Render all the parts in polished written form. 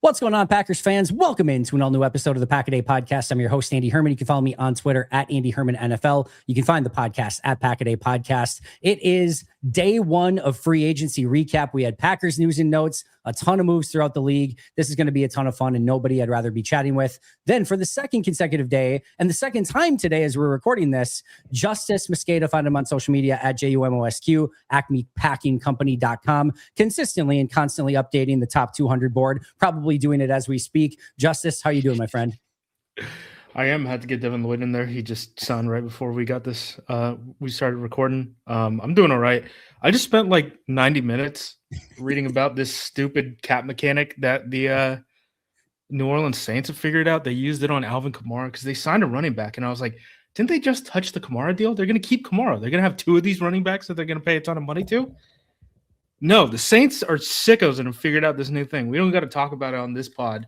What's going on, Packers fans? Welcome into an all-new episode of the Pack a Day Podcast. I'm your host, Andy Herman. You can follow me on Twitter at Andy Herman NFL. You can find the podcast at Pack a Day Podcast. It is day one of free agency recap. We had Packers news and notes, a ton of moves throughout the league. This is going to be a ton of fun and nobody I'd rather be chatting with. Then for the second consecutive day and the second time today as we're recording this, Justis Mosqueda, find him on social media at JUMOSQ, acmepackingcompany.com, consistently and constantly updating the top 200 board, probably doing it as we speak. Justis, how you doing, my friend? I had to get Devin Lloyd in there. He just signed right before we got this. We started recording. I'm doing all right. I just spent like 90 minutes reading about this stupid cap mechanic that the New Orleans Saints have figured out. They used it on Alvin Kamara because they signed a running back. And I was like, didn't they just touch the Kamara deal? They're going to keep Kamara. They're going to have two of these running backs that they're going to pay a ton of money to. No, the Saints are sickos and have figured out this new thing. We don't got to talk about it on this pod.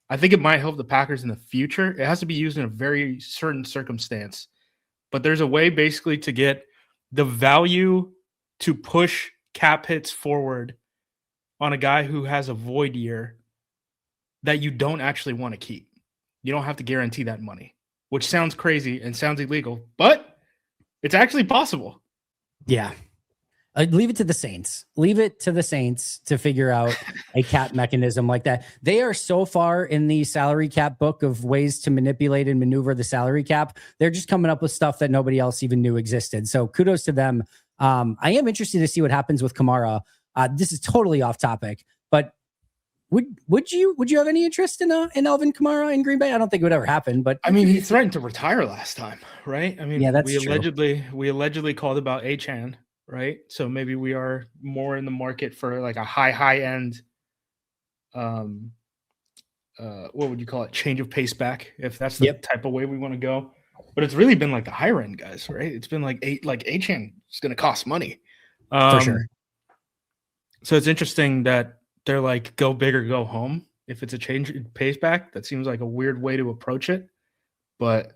I think it might help the Packers in the future. It has to be used in a very certain circumstance. But there's a way basically to get the value to push cap hits forward on a guy who has a void year that you don't actually want to keep. You don't have to guarantee that money, which sounds crazy and sounds illegal, but it's actually possible. Yeah. Leave it to the Saints. Leave it to the Saints to figure out a cap mechanism like that. They are so far in the salary cap book of ways to manipulate and maneuver the salary cap. They're just coming up with stuff that nobody else even knew existed. So kudos to them. I am interested to see what happens with Kamara. This is totally off topic, but would you have any interest in Alvin Kamara in Green Bay? I don't think it would ever happen, but I mean, he threatened to retire last time, right? I mean, yeah, that's we allegedly called about Achan. Right. So maybe we are more in the market for like a high end, what would you call it? Change of pace back, if that's the type of way we want to go. But it's really been like the higher end guys, right? It's been like Achan is going to cost money. For sure. So it's interesting that they're like, go big or go home. If it's a change in pace back, that seems like a weird way to approach it. But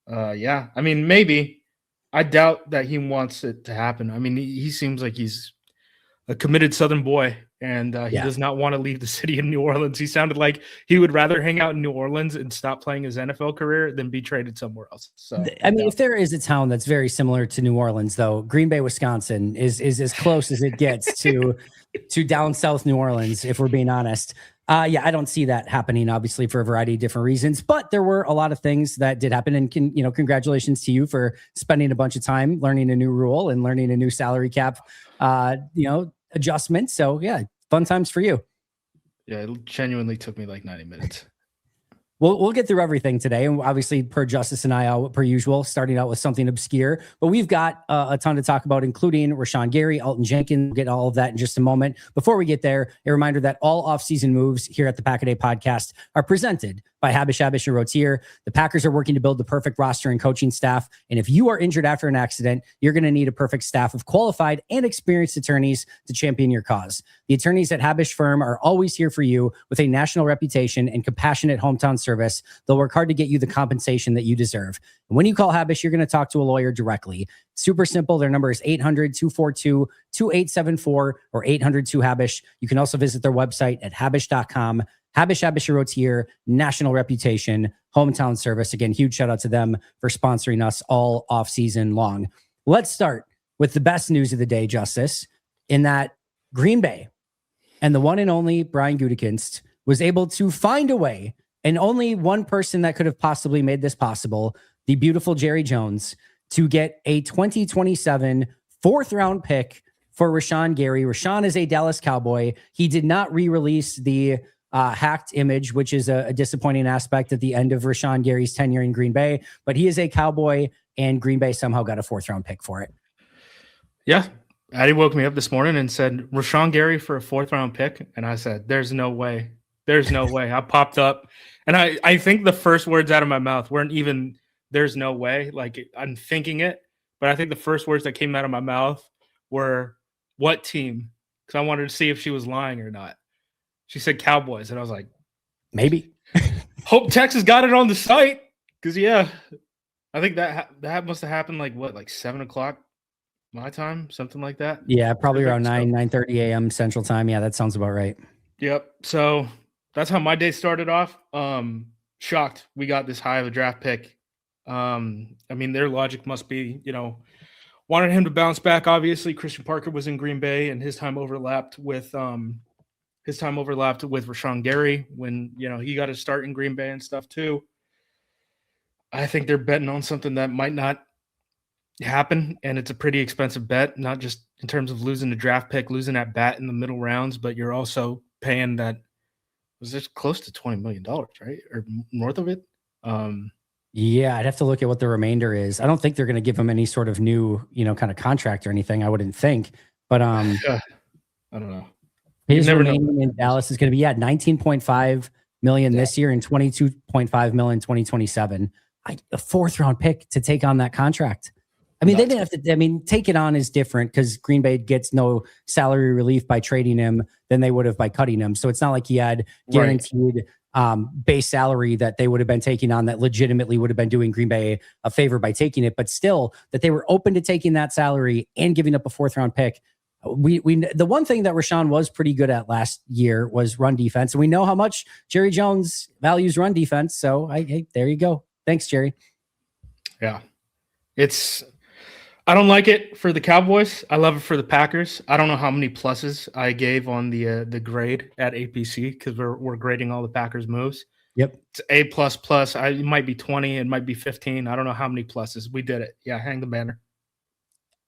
yeah, I mean, maybe. I doubt that he wants it to happen. I mean, he seems like he's a committed Southern boy, and he does not want to leave the city of New Orleans. He sounded like he would rather hang out in New Orleans and stop playing his NFL career than be traded somewhere else. So, I mean, if there is a town that's very similar to New Orleans, though, Green Bay, Wisconsin is as close as it gets to down south New Orleans, if we're being honest. Yeah, I don't see that happening, obviously, for a variety of different reasons. But there were a lot of things that did happen. And, congratulations to you for spending a bunch of time learning a new rule and learning a new salary cap, adjustment. So, yeah, fun times for you. Yeah, it genuinely took me like 90 minutes. We'll get through everything today. And obviously, per Justis and I, per usual, starting out with something obscure. But we've got a ton to talk about, including Rashan Gary, Elgton Jenkins. We'll get all of that in just a moment. Before we get there, a reminder that all offseason moves here at the Pack a Day Podcast are presented by Habish and Rotier. The Packers are working to build the perfect roster and coaching staff. And if you are injured after an accident, you're going to need a perfect staff of qualified and experienced attorneys to champion your cause. The attorneys at Habish Firm are always here for you with a national reputation and compassionate hometown service. They'll work hard to get you the compensation that you deserve. And when you call Habish, you're going to talk to a lawyer directly. Super simple. Their number is 800-242-2874 or 800-2HABISH. You can also visit their website at habish.com. Habish Rotier, national reputation, hometown service. Again, huge shout out to them for sponsoring us all off season long. Let's start with the best news of the day, Justis, in that Green Bay and the one and only Brian Gutekunst was able to find a way, and only one person that could have possibly made this possible, the beautiful Jerry Jones, to get a 2027 fourth round pick for Rashan Gary. Rashan is a Dallas Cowboy. He did not re-release the hacked image, which is a disappointing aspect at the end of Rashan Gary's tenure in Green Bay, but he is a Cowboy, and Green Bay somehow got a fourth round pick for it. Yeah. Addie woke me up this morning and said, Rashan Gary for a fourth round pick. And I said, there's no way. There's no way. I popped up, and I think the first words out of my mouth weren't even, there's no way. Like, I'm thinking it, but I think the first words that came out of my mouth were, what team? Because I wanted to see if she was lying or not. She said Cowboys, and I was like, maybe. Hope Texas got it on the site, because I think that must have happened like 7 o'clock my time, something like that. Yeah, probably around 9:30 a.m. Central Time. Yeah, that sounds about right. Yep. So that's how my day started off. Shocked we got this high of a draft pick. I mean, their logic must be, wanted him to bounce back. Obviously, Christian Parker was in Green Bay, and his time overlapped with Rashan Gary when he got his start in Green Bay and stuff too. I think they're betting on something that might not happen, and it's a pretty expensive bet, not just in terms of losing the draft pick, losing that bat in the middle rounds, but you're also paying that was this close to $20 million, right? Or north of it. Yeah, I'd have to look at what the remainder is. I don't think they're going to give him any sort of new, kind of contract or anything. I wouldn't think, but I don't know. His remaining in Dallas is going to be 19.5 million this year and 22.5 million in 2027. A fourth round pick to take on that contract. I mean, they didn't have to. I mean, take it on is different because Green Bay gets no salary relief by trading him than they would have by cutting him. So it's not like he had guaranteed base salary that they would have been taking on that legitimately would have been doing Green Bay a favor by taking it. But still, that they were open to taking that salary and giving up a fourth round pick. The one thing that Rashan was pretty good at last year was run defense, and we know how much Jerry Jones values run defense. So hey, there you go. Thanks, Jerry. Yeah, I don't like it for the Cowboys. I love it for the Packers. I don't know how many pluses I gave on the grade at APC because we're grading all the Packers moves. Yep, it's A++. It might be 20, it might be 15. I don't know how many pluses. We did it. Yeah, hang the banner.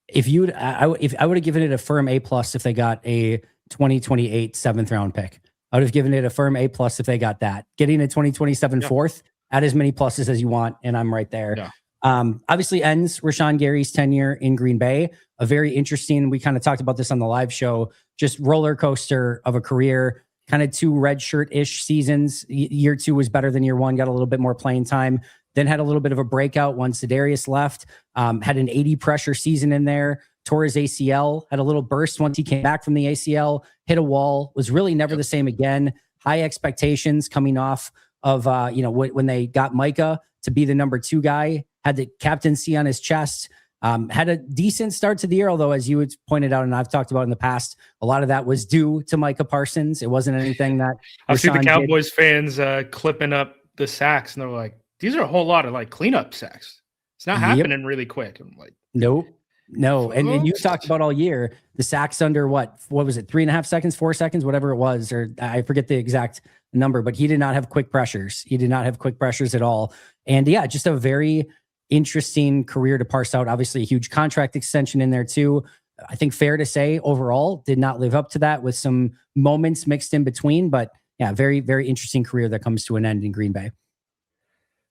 If I would have given it a firm A+ if they got a 2028 7th round pick. I would have given it a firm A+ if they got that. Getting a 2027 4th, add as many pluses as you want, and I'm right there. Yeah. Obviously ends Rashan Gary's tenure in Green Bay. A very interesting, we kind of talked about this on the live show, just roller coaster of a career, kind of 2 red shirt-ish seasons. Year 2 was better than year 1, got a little bit more playing time, then had a little bit of a breakout once Za'Darius left, had an 80 pressure season in there, tore his ACL, had a little burst once he came back from the ACL, hit a wall, was really never the same again. High expectations coming off of, when they got Micah to be the number 2 guy, had the captaincy on his chest, had a decent start to the year, although as you had pointed out and I've talked about in the past, a lot of that was due to Micah Parsons. It wasn't anything that I've seen the Cowboys fans clipping up the sacks, and they're like, these are a whole lot of like cleanup sacks. It's not happening really quick. I'm like, nope. No. And you talked about all year, the sacks under what was it? 3.5 seconds, 4 seconds, whatever it was, or I forget the exact number, but he did not have quick pressures. He did not have quick pressures at all. And yeah, just a very interesting career to parse out. Obviously a huge contract extension in there too. I think fair to say overall did not live up to that with some moments mixed in between, but yeah, very, very interesting career that comes to an end in Green Bay.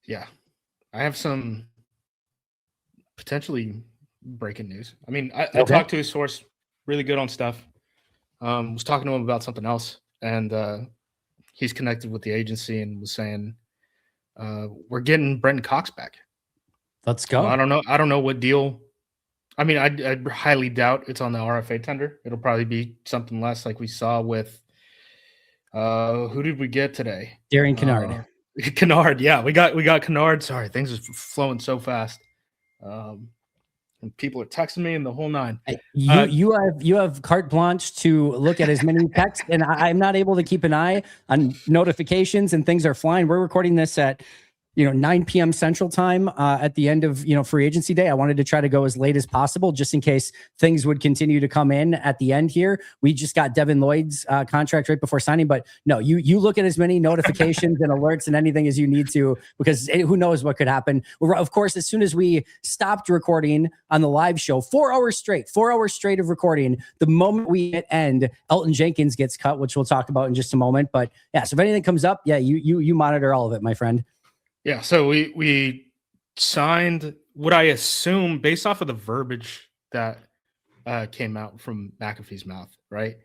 Yeah. I have some potentially breaking news. I mean, I talked to a source really good on stuff. Was talking to him about something else, and he's connected with the agency and was saying, we're getting Brenton Cox back. Let's go. I don't know what deal. I mean, I highly doubt it's on the RFA tender. It'll probably be something less like we saw with who did we get today? Darian Kennard. Kennard, yeah. We got Kennard. Sorry, things are flowing so fast. And people are texting me and the whole nine. You have carte blanche to look at as many texts, and I'm not able to keep an eye on notifications, and things are flying. We're recording this at 9 p.m. Central Time at the end of free agency day. I wanted to try to go as late as possible just in case things would continue to come in at the end here. We just got Devin Lloyd's contract right before signing, but no, you look at as many notifications and alerts and anything as you need to, because who knows what could happen. Of course, as soon as we stopped recording on the live show, 4 hours straight of recording, the moment we hit end, Elgton Jenkins gets cut, which we'll talk about in just a moment. But yeah, so if anything comes up, yeah, you monitor all of it, my friend. Yeah, so we signed what I assume, based off of the verbiage that came out from McAfee's mouth, right?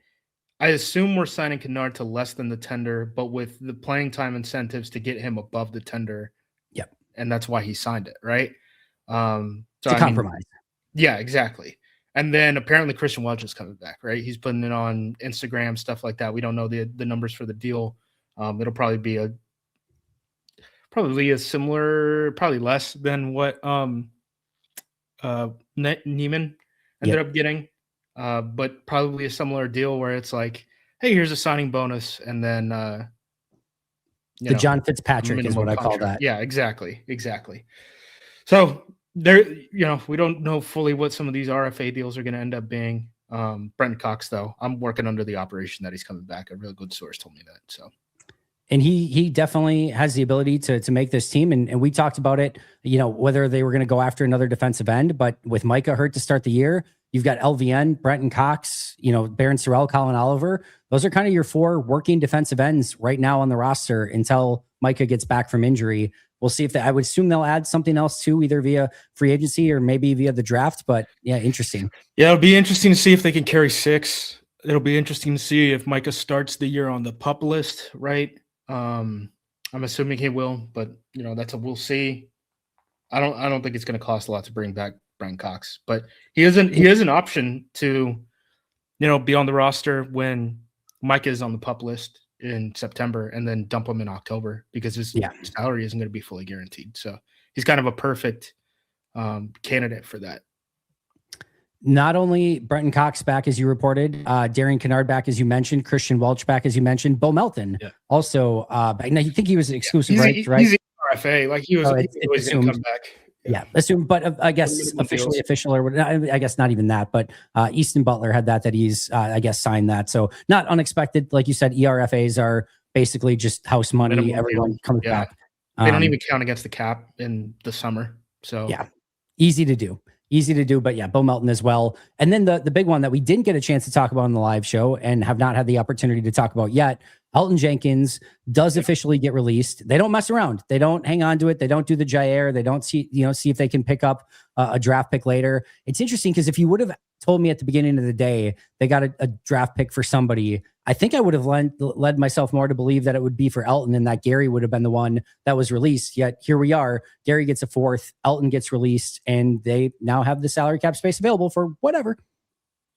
I assume we're signing Kennard to less than the tender, but with the playing time incentives to get him above the tender. Yep. And that's why he signed it, right? So it's a compromise. Yeah, exactly. And then apparently Christian Welch is coming back, right? He's putting it on Instagram, stuff like that. We don't know the numbers for the deal. It'll probably be probably less than what Neiman ended up getting, but probably a similar deal where it's like, hey, here's a signing bonus, and then The John Fitzpatrick is what I call that. Yeah, exactly. So there, we don't know fully what some of these RFA deals are going to end up being. Brenton Cox, though, I'm working under the operation that he's coming back. A really good source told me that. So, and he definitely has the ability to make this team. And we talked about it, whether they were going to go after another defensive end, but with Micah hurt to start the year, you've got LVN, Brenton Cox, Barron Sorrell, Colin Oliver. Those are kind of your 4 working defensive ends right now on the roster until Micah gets back from injury. We'll see if I would assume they'll add something else too, either via free agency or maybe via the draft. But yeah, interesting. Yeah, it'll be interesting to see if they can carry 6. It'll be interesting to see if Micah starts the year on the PUP list, right? I'm assuming he will, but we'll see. I don't think it's going to cost a lot to bring back Brenton Cox, but he is an option to, be on the roster when Micah is on the PUP list in September and then dump him in October because his salary isn't going to be fully guaranteed. So he's kind of a perfect candidate for that. Not only Brenton Cox back, as you reported, Darian Kennard back, as you mentioned, Christian Welch back, as you mentioned, Bo Melton also. Now you think he was exclusive, right? He's RFA, like he was going to come back. Yeah, assume, but I guess official or I guess not even that, but Easton Butler had that he's I guess signed that, so not unexpected. Like you said, ERFAs are basically just house money. Minimum everyone deal. comes back. They don't even count against the cap in the summer. So yeah, easy to do. But yeah, Bo Melton as well. And then the big one that we didn't get a chance to talk about on the live show and have not had the opportunity to talk about yet, Elgton Jenkins does officially get released. They don't mess around. They don't hang on to it. They don't do the Jair. They don't see if they can pick up a draft pick later. It's interesting because if you would have told me at the beginning of the day they got a draft pick for somebody, I think I would have led myself more to believe that it would be for Elgton and that Gary would have been the one that was released. Yet here we are. Gary gets a 4th, Elgton gets released, and they now have the salary cap space available for whatever.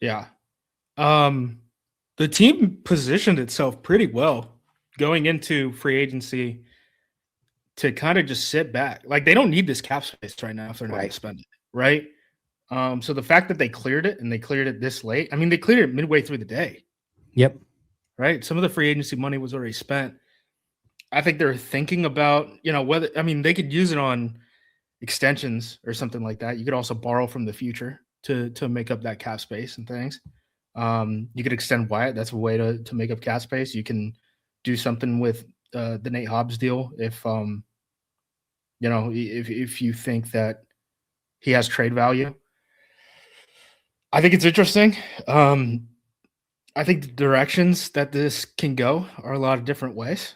Yeah. The team positioned itself pretty well going into free agency to kind of just sit back. Like they don't need this cap space right now if they're not going to spend it, right? So the fact that they cleared it and they cleared it this late, I mean, they cleared it midway through the day. Yep. Right. Some of the free agency money was already spent. I think they're thinking about, whether, I mean, they could use it on extensions or something like that. You could also borrow from the future to make up that cap space and things. You could extend Wyatt. That's a way to make up cap space. You can do something with the Nate Hobbs deal if you think that he has trade value. I think it's interesting. I think the directions that this can go are a lot of different ways.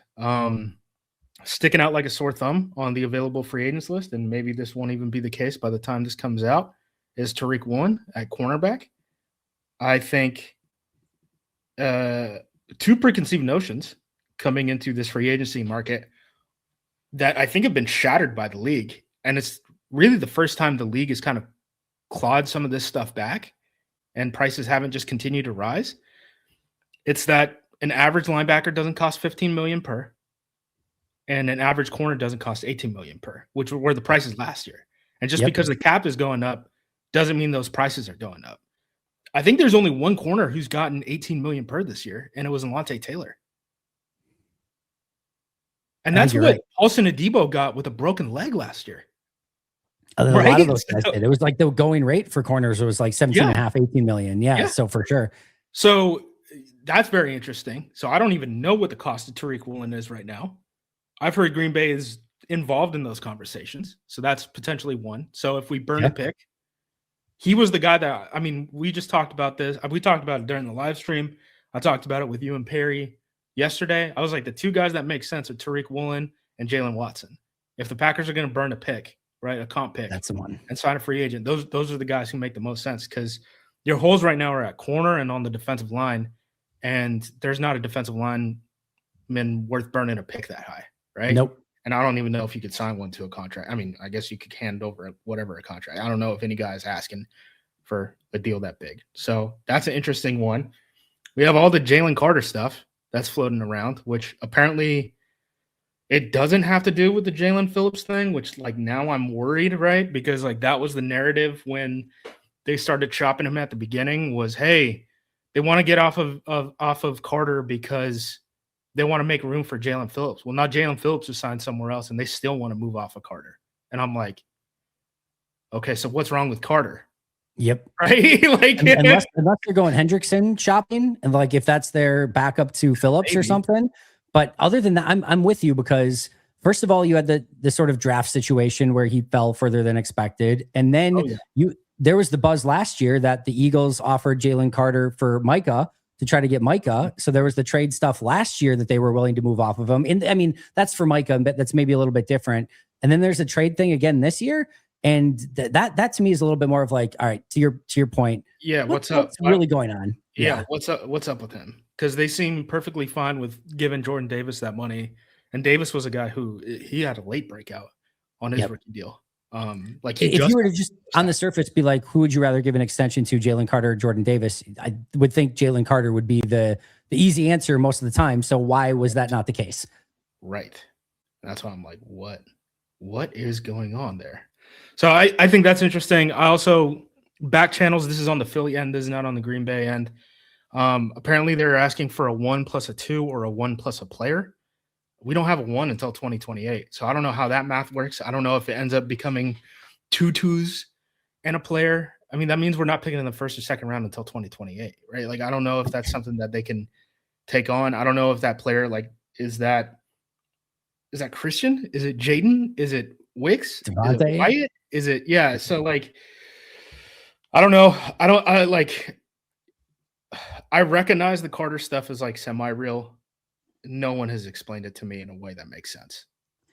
Sticking out like a sore thumb on the available free agents list, and maybe this won't even be the case by the time this comes out, is Tariq Woolen at cornerback. I think 2 preconceived notions coming into this free agency market that I think have been shattered by the league. And it's really the first time the league has kind of clawed some of this stuff back and prices haven't just continued to rise. It's that an average linebacker doesn't cost $15 million per, and an average corner doesn't cost $18 million per, which were the prices last year. And just because the cap is going up doesn't mean those prices are going up. I think there's only one corner who's gotten $18 million per this year, and it was Alontae Taylor. And that's what Paulson Adebo got with a broken leg last year. A lot of those guys did. It was like the going rate for corners was like 17.5, 18 million. Yeah, so for sure. So that's very interesting. So I don't even know what the cost of Tariq Woolen is right now. I've heard Green Bay is involved in those conversations. So that's potentially one. So if we burn a pick, he was the guy that, I mean, we just talked about this. We talked about it during the live stream. I talked about it with you and Perry yesterday. I was like, the 2 guys that make sense are Tariq Woolen and Jalen Watson. If the Packers are going to burn a pick, right, a comp pick, that's the one, and sign a free agent, those are the guys who make the most sense, because your holes right now are at corner and on the defensive line, and there's not a defensive lineman worth burning a pick that high, right? Nope. And I don't even know if you could sign one to a contract. I mean, I guess you could hand over a contract. I don't know if any guy is asking for a deal that big. So that's an interesting one. We have all the Jalen Carter stuff that's floating around, which apparently it doesn't have to do with the Jalen Phillips thing, which like now I'm worried, right? Because like that was the narrative when they started chopping him at the beginning was, hey, they want to get off of Carter because they want to make room for Jalen Phillips. Well, now Jalen Phillips is signed somewhere else, and they still want to move off of Carter. And I'm like, okay, so what's wrong with Carter? Yep. Right? Like, unless they're going Hendrickson shopping, and like if that's their backup to Phillips or something. But other than that, I'm with you, because first of all, you had the sort of draft situation where he fell further than expected, and then there was the buzz last year that the Eagles offered Jalen Carter for Micah to try to get Micah. So there was the trade stuff last year that they were willing to move off of him. And I mean, that's for Micah, but that's maybe a little bit different. And then there's a trade thing again this year. And that to me is a little bit more of like, all right, to your point. Yeah. What's up? What's really going on? Yeah. What's up with him? Because they seem perfectly fine with giving Jordan Davis that money. And Davis was a guy who he had a late breakout on his rookie deal. Like if you were to just on the surface be like, who would you rather give an extension to, Jalen Carter or Jordan Davis? I would think Jalen Carter would be the easy answer most of the time. So why was that not the case? Right. That's why I'm like, what is going on there? So I think that's interesting. I also back channels. This is on the Philly end. This is not on the Green Bay end. Apparently they're asking for a 1 plus a 2 or a 1 plus a player. We don't have a 1 until 2028. So I don't know how that math works. I don't know if it ends up becoming 2 2s and a player. I mean, that means we're not picking in the first or second round until 2028, right? Like, I don't know if that's something that they can take on. I don't know if that player, like, is that Christian? Is it Jaden? Is it Wicks? Devontae? Is it Wyatt? Is it, yeah. So like, I don't know. I recognize the Carter stuff is like semi-real. No one has explained it to me in a way that makes sense.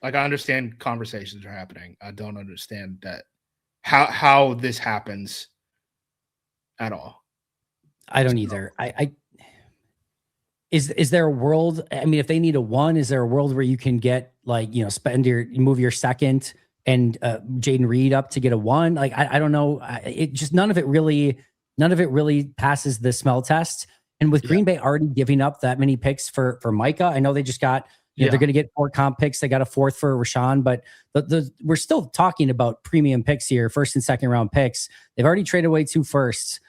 Like, I understand conversations are happening. I don't understand that how this happens at all. I don't either. Is there a world? I mean, if they need a 1, is there a world where you can get like, move your second and Jaden Reed up to get a 1? Like, I don't know. It just none of it really passes the smell test. And with Green Bay already giving up that many picks for Micah, I know they just got, they're going to get 4 comp picks. They got a 4th for Rashan, but we're still talking about premium picks here, 1st and 2nd round picks. They've already traded away 2 firsts.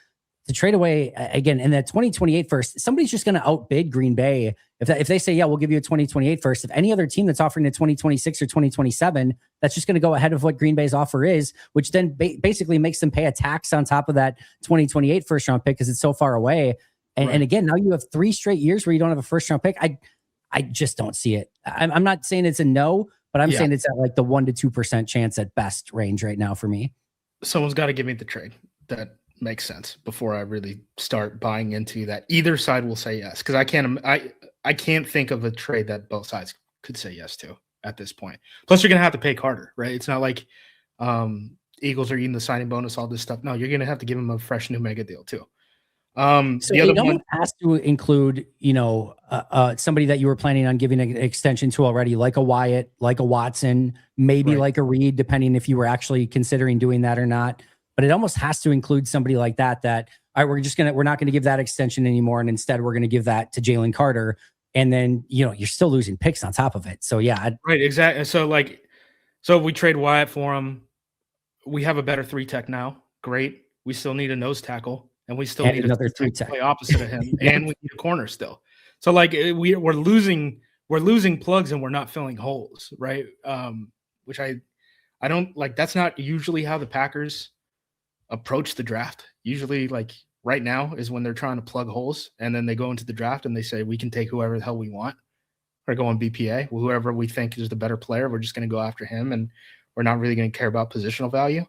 To trade away again in that 2028 first, somebody's just going to outbid Green Bay. If they say, yeah, we'll give you a 2028 first, if any other team that's offering a 2026 or 2027, that's just going to go ahead of what Green Bay's offer is, which then basically makes them pay a tax on top of that 2028 first round pick because it's so far away. And again, now you have 3 straight years where you don't have a first round pick. I just don't see it. I'm not saying it's a no, but I'm saying it's at like the 1 to 2% chance at best range right now for me. Someone's got to give me the trade that makes sense before I really start buying into that. Either side will say yes, because I can't think of a trade that both sides could say yes to at this point. Plus, you're gonna have to pay Carter, right? It's not like Eagles are eating the signing bonus, all this stuff. No, you're gonna have to give him a fresh new mega deal too. So the other one has to include, somebody that you were planning on giving an extension to already, like a Wyatt, like a Watson, maybe like a Reed, depending if you were actually considering doing that or not. But it almost has to include somebody like that. All right, we're not gonna give that extension anymore, and instead we're gonna give that to Jalen Carter, and then you're still losing picks on top of it. So yeah, right, exactly. So we trade Wyatt for him. We have a better 3 tech now. Great. We still need a nose tackle. And we still need another 3 tech play opposite of him, and we need a corner still. So like we're losing plugs and we're not filling holes, right? Which I don't like. That's not usually how the Packers approach the draft. Usually, like right now is when they're trying to plug holes, and then they go into the draft and they say we can take whoever the hell we want, or go on BPA, whoever we think is the better player. We're just going to go after him, and we're not really going to care about positional value.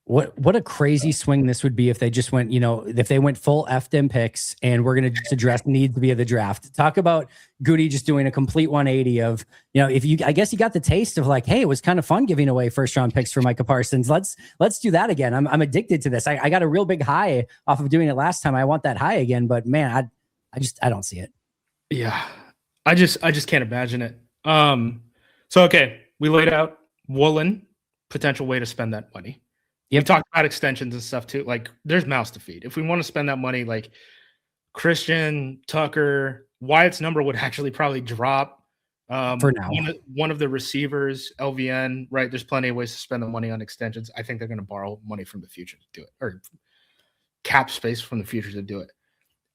What a crazy swing this would be if they just went, if they went full FDM picks and we're going to just address needs via the draft. Talk about Goody just doing a complete 180 of, I guess you got the taste of like, hey, it was kind of fun giving away 1st round picks for Micah Parsons. Let's do that again. I'm addicted to this. I got a real big high off of doing it last time. I want that high again, but man, I don't see it. Yeah. I just can't imagine it. So, okay. We laid out Woolen, potential way to spend that money. We talked about extensions and stuff too. Like, there's mouths to feed. If we want to spend that money, like Christian, Tucker, Wyatt's number would actually probably drop. For now, one of the receivers, LVN, right? There's plenty of ways to spend the money on extensions. I think they're going to borrow money from the future to do it, or cap space from the future to do it.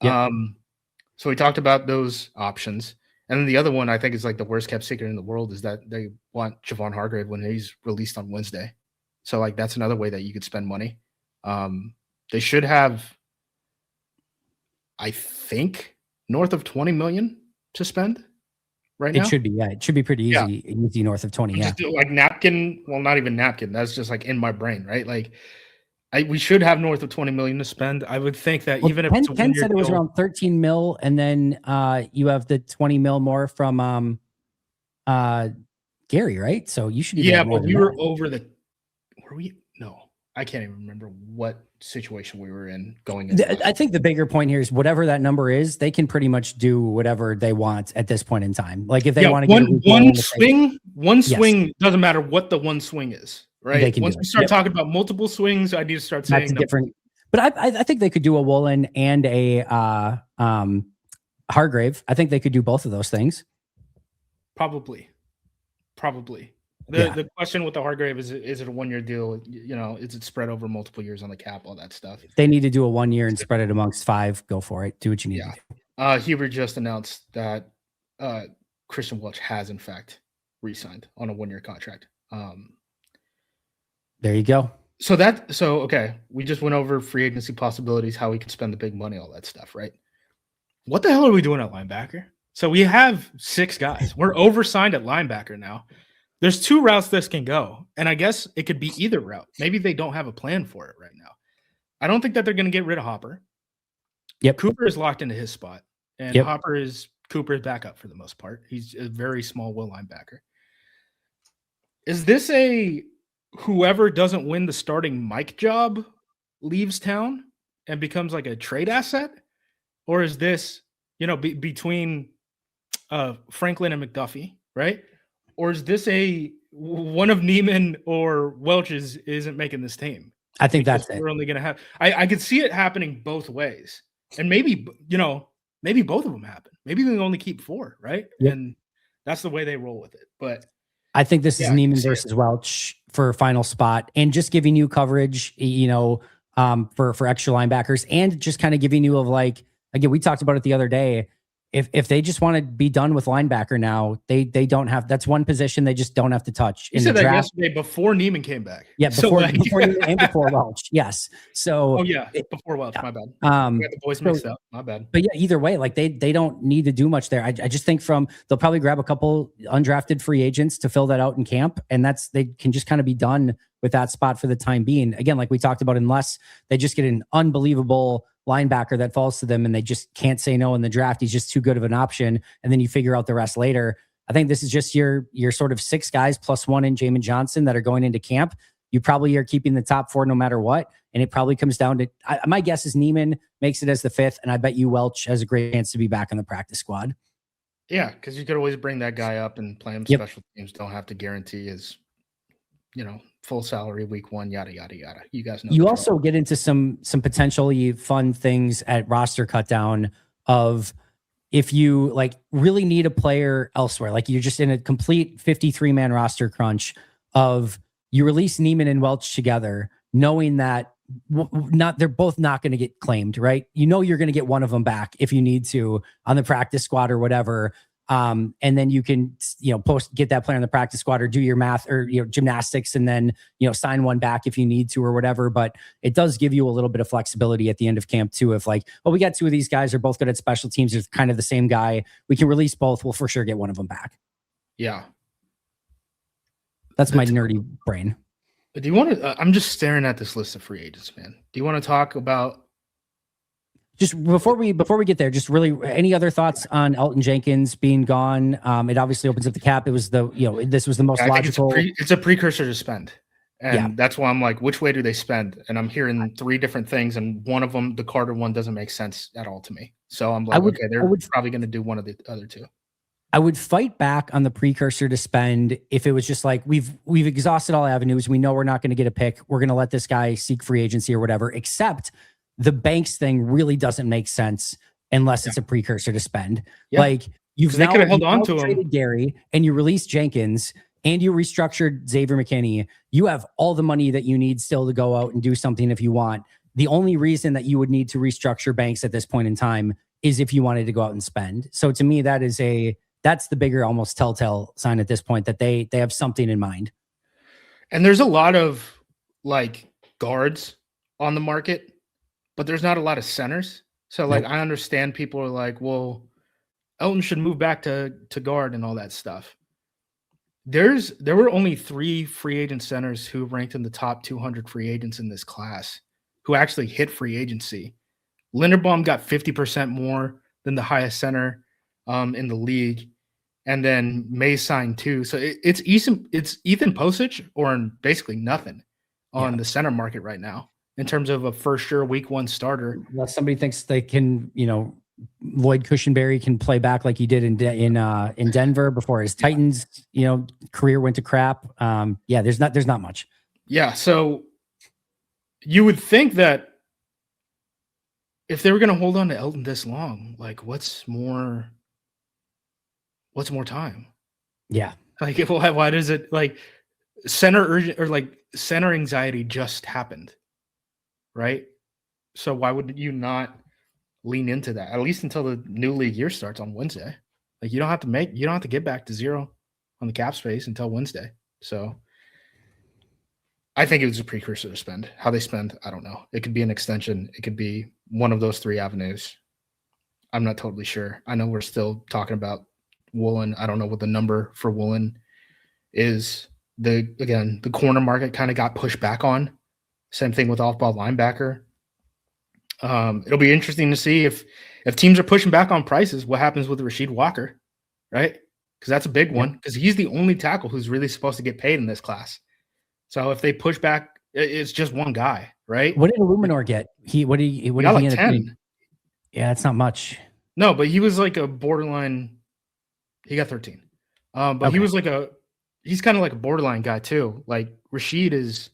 Yep. So we talked about those options. And then the other one I think is like the worst kept secret in the world is that they want Javon Hargrave when he's released on Wednesday. So like that's another way that you could spend money. They should have, I think, north of 20 million to spend right now. It should be, yeah. It should be pretty easy north of 20. Yeah. Just like napkin. Well, not even napkin. That's just like in my brain, right? Like we should have north of 20 million to spend. I would think that even if it's Ken said it was around 13 mil, and then you have the 20 mil more from Gary, right? So you should. But we were over the. Were we? No, I can't even remember what situation we were in going into. I think the bigger point here is whatever that number is, they can pretty much do whatever they want at this point in time. Like if they want to get one swing doesn't matter what the one swing is. Right. Once we start talking about multiple swings, I need to start saying that's different. But I think they could do a Woolen and a Hargrave. I think they could do both of those things. Probably. The question with the Hargrave is it a 1 year deal? You know, is it spread over multiple years on the cap? All that stuff. If they need to do a 1 year and spread it amongst 5, go for it. Do what you need to do. Huber just announced that Christian Welch has in fact re-signed on a 1 year contract. There you go. So okay, we just went over free agency possibilities, how we can spend the big money, all that stuff, right? What the hell are we doing at linebacker? So we have 6 guys. We're oversigned at linebacker now. There's 2 routes this can go, and I guess it could be either route. Maybe they don't have a plan for it right now. I don't think that they're going to get rid of Hopper. Yep. Cooper is locked into his spot, and Hopper is Cooper's backup for the most part. He's a very small will linebacker. Is this whoever doesn't win the starting Mike job leaves town and becomes like a trade asset? Or is this, between Franklin and McDuffie, right? Or is this one of Neiman or Welch's isn't making this team? I think that's it. We're only going to have, I could see it happening both ways. And maybe both of them happen. Maybe they only keep 4, right? Yep. And that's the way they roll with it. But I think this is Neiman versus Welch for final spot, and just giving you coverage, for extra linebackers, and just kind of giving you again, we talked about it the other day. If they just want to be done with linebacker now, they don't have. That's one position they just don't have to touch. You said that yesterday before Neiman came back. Yeah, before Neiman and before Welch. Yes. So. Before Welch. My bad. We got the boys mixed up. My bad. But either way, they don't need to do much there. I just think they'll probably grab a couple undrafted free agents to fill that out in camp, and they can just kind of be done with that spot for the time being. Again, like we talked about, unless they just get an unbelievable linebacker that falls to them and they just can't say no in the draft. He's just too good of an option. And then you figure out the rest later. I think this is just your sort of 6 guys plus 1 in Jamin Johnson that are going into camp. You probably are keeping the top 4 no matter what. And it probably comes down to, my guess is Neiman makes it as the 5th. And I bet you Welch has a great chance to be back on the practice squad. Yeah. Cause you could always bring that guy up and play him special teams. Don't have to guarantee his, full salary week 1, yada, yada, yada. You guys know. You also get into some potentially fun things at roster cut down of if you really need a player elsewhere, like you're just in a complete 53-man roster crunch of you release Neiman and Welch together, knowing that they're both not going to get claimed, right? You're going to get one of them back if you need to on the practice squad or whatever. And then you can, get that player on the practice squad or do your math or, gymnastics and then, sign one back if you need to or whatever. But it does give you a little bit of flexibility at the end of camp too. If we got 2 of these guys are both good at special teams. They're kind of the same guy. We can release both. We'll for sure get one of them back. Yeah. That's my nerdy brain. Do you want to, I'm just staring at this list of free agents, man. Do you want to talk about, just before we get there, just really any other thoughts on Elgton Jenkins being gone? It obviously opens up the cap. It was this was the most logical. It's a precursor to spend. And that's why I'm like, which way do they spend? And I'm hearing 3 different things. And one of them, the Carter one, doesn't make sense at all to me. So I'm like, they're probably going to do one of the other 2. I would fight back on the precursor to spend if it was just like, we've exhausted all avenues. We know we're not going to get a pick. We're going to let this guy seek free agency or whatever, except the Banks thing really doesn't make sense unless it's a precursor to spend. Yeah. You've now held on to traded Gary and you released Jenkins and you restructured Xavier McKinney. You have all the money that you need still to go out and do something if you want. The only reason that you would need to restructure Banks at this point in time is if you wanted to go out and spend. So to me, that is that's the bigger almost telltale sign at this point that they have something in mind. And there's a lot of like guards on the market, but there's not a lot of centers. So like, I understand people are like, well, Elgton should move back to guard and all that stuff. There were only 3 free agent centers who ranked in the top 200 free agents in this class who actually hit free agency. Linderbaum got 50% more than the highest center in the league. And then May signed too. So it's Ethan Posich or basically nothing on the center market right now in terms of a first year week 1 starter. Unless somebody thinks they can, Lloyd Cushenberry can play back like he did in Denver before his Titans, career went to crap. There's not much. Yeah. So you would think that if they were going to hold on to Elgton this long, like what's more time? Yeah. Like why does it like center urgent or like center anxiety just happened? Right. So why would you not lean into that at least until the new league year starts on Wednesday? Like you don't have to get back to 0 on the cap space until Wednesday. So I think it was a precursor to spend. How they spend, I don't know. It could be an extension. It could be one of those 3 avenues. I'm not totally sure. I know we're still talking about Woolen. I don't know what the number for Woolen is. The corner market kind of got pushed back on. Same thing with off-ball linebacker. It'll be interesting to see if teams are pushing back on prices, what happens with Rasheed Walker, right? Because that's a big one, because he's the only tackle who's really supposed to get paid in this class. So if they push back, it's just one guy, right? What did Illuminor get? He got like 10. Yeah, that's not much. No, but he was like a borderline. He got 13. But he was like he's kind of like a borderline guy too. Like Rasheed is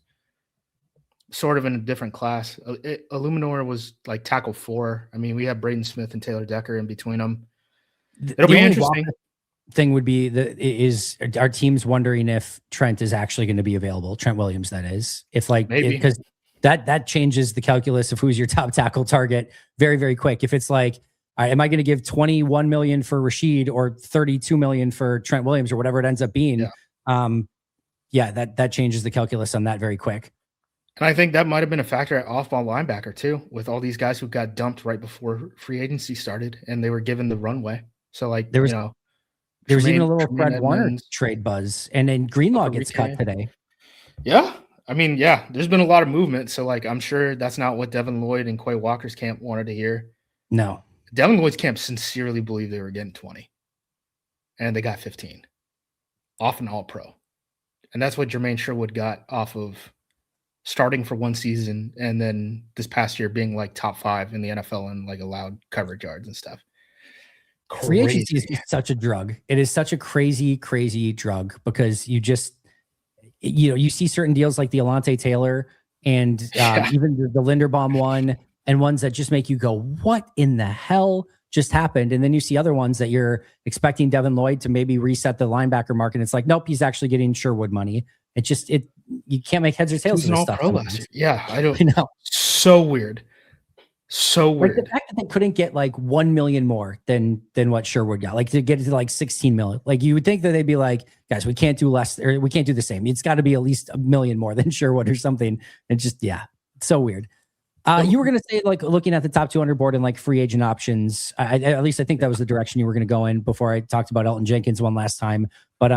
sort of in a different class. Illuminor was like tackle 4. I mean, we have Braden Smith and Taylor Decker in between them. It'll be interesting. Thing would be is our teams wondering if Trent is actually going to be available. Trent Williams, that is. If like because that changes the calculus of who's your top tackle target very, very quick. If it's like, all right, am I going to give $21 million for Rasheed or $32 million for Trent Williams or whatever it ends up being? That changes the calculus on that very quick. And I think that might have been a factor at off-ball linebacker too, with all these guys who got dumped right before free agency started and they were given the runway. So like, there was even a little Fred Warner trade buzz, and then Greenlaw gets cut today. Yeah. I mean, there's been a lot of movement. So like, I'm sure that's not what Devin Lloyd and Quay Walker's camp wanted to hear. No. Devin Lloyd's camp sincerely believed they were getting 20 and they got 15 off an all-pro. And that's what Jermaine Sherwood got off of starting for 1 season and then this past year being like top 5 in the NFL and like allowed coverage yards and stuff. Free agency is such a drug. It is such a crazy, crazy drug because you just, you see certain deals like the Alante Taylor and even the Linderbaum one and ones that just make you go, what in the hell just happened? And then you see other ones that you're expecting Devin Lloyd to maybe reset the linebacker market. It's like, nope, he's actually getting Sherwood money. You can't make heads or tails of this stuff. Yeah, I know. So weird. So weird. Like the fact that they couldn't get like 1 million more than what Sherwood got, like to get it to like 16 million. Like you would think that they'd be like, guys, we can't do less or we can't do the same. It's got to be at least 1 million more than Sherwood or something. And just, it's so weird. You were going to say like looking at the top 200 board and like free agent options. At least I think that was the direction you were going to go in before I talked about Elgton Jenkins one last time. But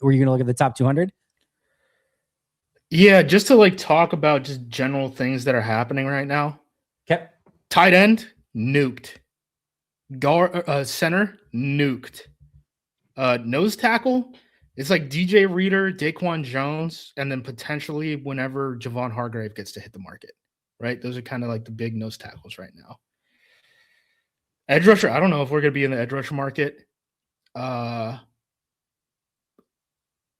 were you going to look at the top 200? Yeah, just to like talk about just general things that are happening right now. Okay. Tight end, nuked. Guard, center, nuked. Nose tackle, it's like DJ Reader, Daquan Jones, and then potentially whenever Javon Hargrave gets to hit the market, right? Those are kind of like the big nose tackles right now. Edge rusher, I don't know if we're going to be in the edge rusher market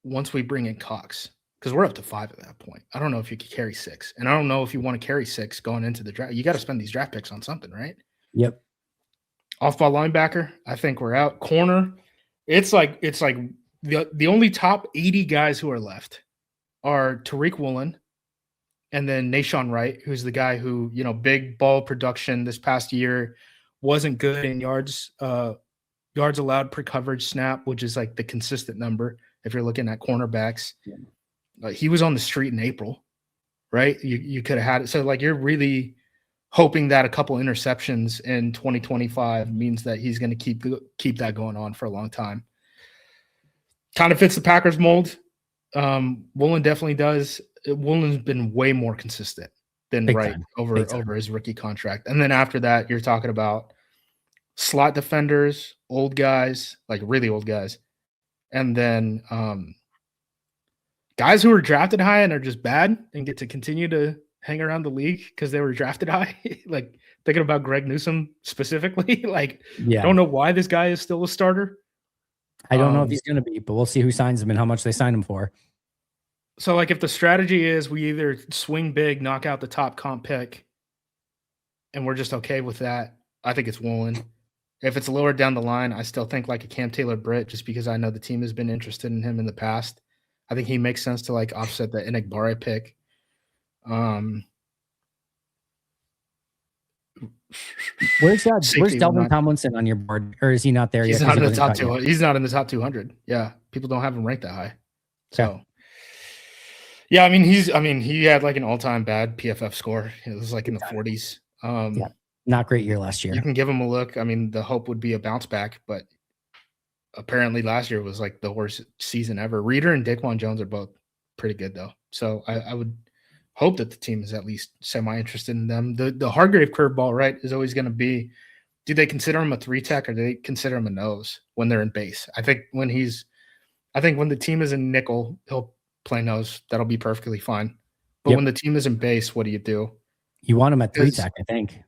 once we bring in Cox. Because we're up to 5 at that point. I don't know if you could carry 6. And I don't know if you want to carry 6 going into the draft. You got to spend these draft picks on something, right? Yep. Off-ball linebacker, I think we're out. Corner, it's like the only top 80 guys who are left are Tariq Woolen and then Shawn Ryan, who's the guy who, big ball production this past year, wasn't good in yards yards allowed per coverage snap, which is like the consistent number if you're looking at cornerbacks. He was on the street in April, right? You could have had it. So like you're really hoping that a couple interceptions in 2025 means that he's going to keep that going on for a long time. Kind of fits the Packers mold. Woolen definitely does. Woolen's been way more consistent than Wright over his rookie contract. And then after that, you're talking about slot defenders, old guys, like really old guys. And then guys who were drafted high and are just bad and get to continue to hang around the league because they were drafted high. Like thinking about Greg Newsome specifically. Like, I don't know why this guy is still a starter. I don't know if he's going to be, but we'll see who signs him and how much they sign him for. So, like, if the strategy is we either swing big, knock out the top comp pick, and we're just okay with that, I think it's Woolen. If it's lower down the line, I still think like a Cam Taylor-Britt, just because I know the team has been interested in him in the past. I think he makes sense to like offset the Enagbare pick. Where's Delvin Tomlinson on your board, or is he not there yet? He's not in the top 200. He's not in the top 200. Yeah, people don't have him ranked that high. So, yeah, I mean, he had like an all-time bad PFF score. It was like in the 40s. Not great year last year. You can give him a look. I mean, the hope would be a bounce back, but apparently last year was like the worst season ever. Reeder and Daquan Jones are both pretty good though. So I would hope that the team is at least semi-interested in them. The Hargrave curveball, right, is always going to be, do they consider him a 3-tech or do they consider him a nose when they're in base? I think when the team is in nickel, he'll play nose. That'll be perfectly fine. But when the team is in base, what do you do? You want him at 3-tech, I think.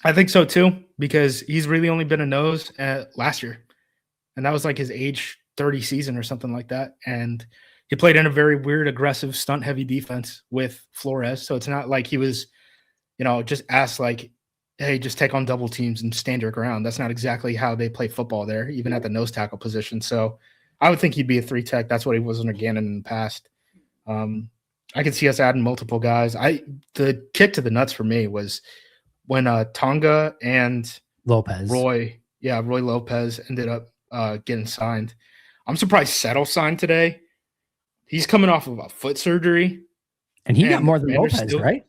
I think so too, because he's really only been a nose last year. And that was like his age 30 season or something like that. And he played in a very weird, aggressive, stunt-heavy defense with Flores. So it's not like he was, just asked like, hey, just take on double teams and stand your ground. That's not exactly how they play football there, even at the nose tackle position. So I would think he'd be a 3-tech. That's what he was under Gannon in the past. I could see us adding multiple guys. The kick to the nuts for me was when Tonga and Roy Lopez ended up getting signed. I'm surprised Settle signed today. He's coming off of a foot surgery. And he got more than Lopez, right?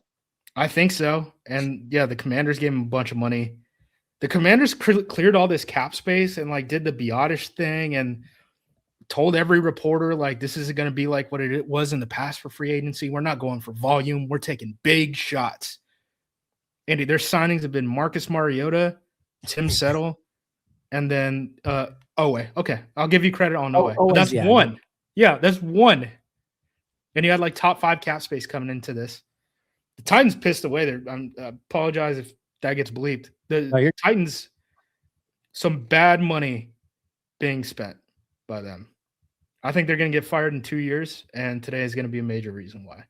I think so. And yeah, the Commanders gave him a bunch of money. The Commanders cleared all this cap space and like did the Biotish thing and told every reporter like this isn't going to be like what it was in the past for free agency. We're not going for volume. We're taking big shots. Andy, their signings have been Marcus Mariota, Tim Settle, and then Owe. Okay, I'll give you credit on Owe. But that's one. Yeah, that's one. And you had like top 5 cap space coming into this. The Titans pissed away there. I apologize if that gets bleeped. The Titans, some bad money being spent by them. I think they're going to get fired in 2 years, and today is going to be a major reason why.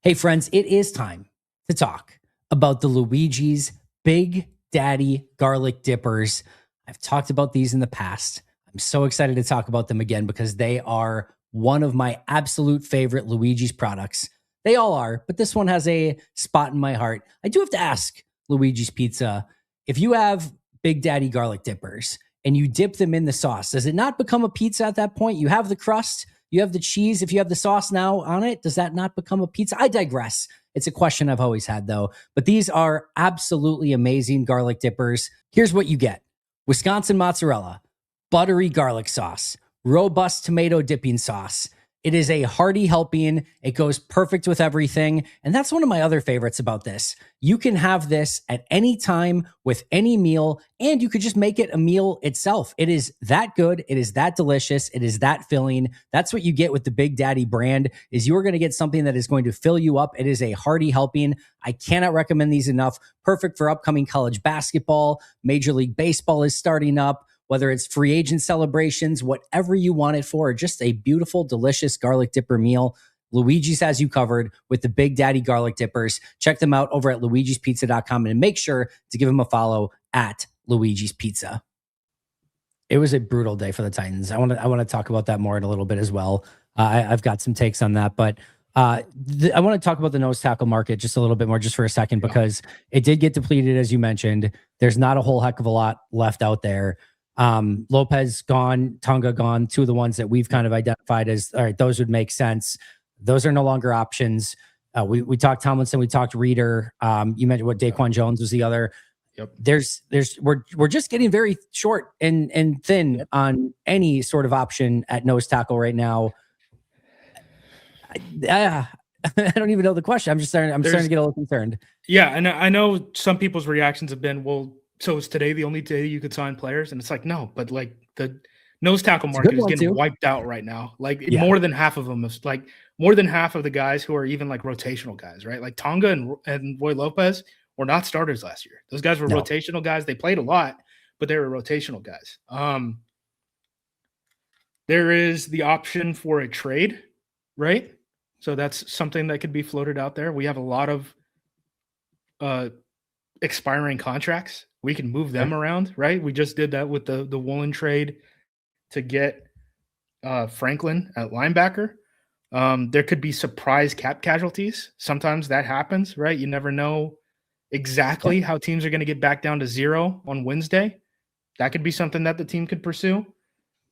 Hey, friends, it is time to talk about the Luigi's Big Daddy Garlic Dippers. I've talked about these in the past. I'm so excited to talk about them again because they are one of my absolute favorite Luigi's products. They all are, but this one has a spot in my heart. I do have to ask Luigi's Pizza, if you have Big Daddy Garlic Dippers and you dip them in the sauce, does it not become a pizza at that point? You have the crust, you have the cheese. If you have the sauce now on it, does that not become a pizza? I digress. It's a question I've always had though, but these are absolutely amazing garlic dippers. Here's what you get: Wisconsin mozzarella, buttery garlic sauce, robust tomato dipping sauce. It is a hearty helping. It goes perfect with everything. And that's one of my other favorites about this. You can have this at any time with any meal, and you could just make it a meal itself. It is that good. It is that delicious. It is that filling. That's what you get with the Big Daddy brand, is you're going to get something that is going to fill you up. It is a hearty helping. I cannot recommend these enough. Perfect for upcoming college basketball. Major League Baseball is starting up. Whether it's free agent celebrations, whatever you want it for, just a beautiful, delicious garlic dipper meal, Luigi's has you covered with the Big Daddy Garlic Dippers. Check them out over at luigispizza.com and make sure to give them a follow at Luigi's Pizza. It was a brutal day for the Titans. I want to talk about that more in a little bit as well. I've got some takes on that, but I want to talk about the nose tackle market just a little bit more, just for a second, because it did get depleted, as you mentioned. There's not a whole heck of a lot left out there. Lopez gone, Tonga gone, two of the ones that we've kind of identified as, all right, those would make sense. Those are no longer options. We talked Tomlinson, we talked Reader. You mentioned what Daquan Jones was the other. Yep. We're just getting very short and thin on any sort of option at nose tackle right now. I don't even know the question. I'm starting to get a little concerned. Yeah, and I know some people's reactions have been, well, so is today the only day you could sign players? And it's like, no, but like the nose tackle market is getting wiped out right now. Like more than half of them is like more than half of the guys who are even like rotational guys, right? Like Tonga and Roy Lopez were not starters last year. Those guys were rotational guys. They played a lot, but they were rotational guys. There is the option for a trade, right? So that's something that could be floated out there. We have a lot of expiring contracts. We can move them around, right? We just did that with the Woolen trade to get Franklin at linebacker. There could be surprise cap casualties. Sometimes that happens, right? You never know exactly how teams are going to get back down to 0 on Wednesday. That could be something that the team could pursue.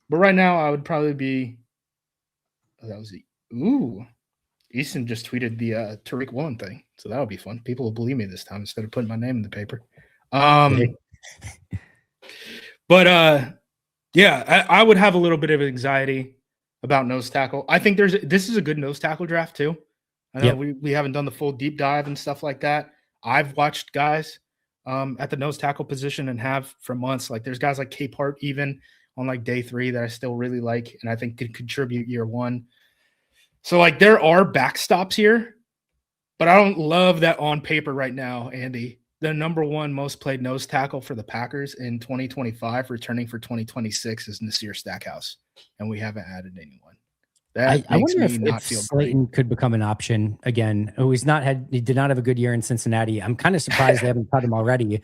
But right now, I would probably be Easton just tweeted the Tariq Woolen thing. So that would be fun. People will believe me this time instead of putting my name in the paper. Yeah, I would have a little bit of anxiety about nose tackle. I think this is a good nose tackle draft too. I know we haven't done the full deep dive and stuff like that. I've watched guys at the nose tackle position and have for months. Like there's guys like Capehart even on like day 3 that I still really like and I think could contribute year 1. So like there are backstops here, but I don't love that on paper right now, Andy. The number 1 most played nose tackle for the Packers in 2025, returning for 2026 is Nasir Stackhouse, and we haven't added anyone. That I makes wonder me if not feel Slayton great. could become an option again. He did not have a good year in Cincinnati. I'm kind of surprised they haven't cut him already.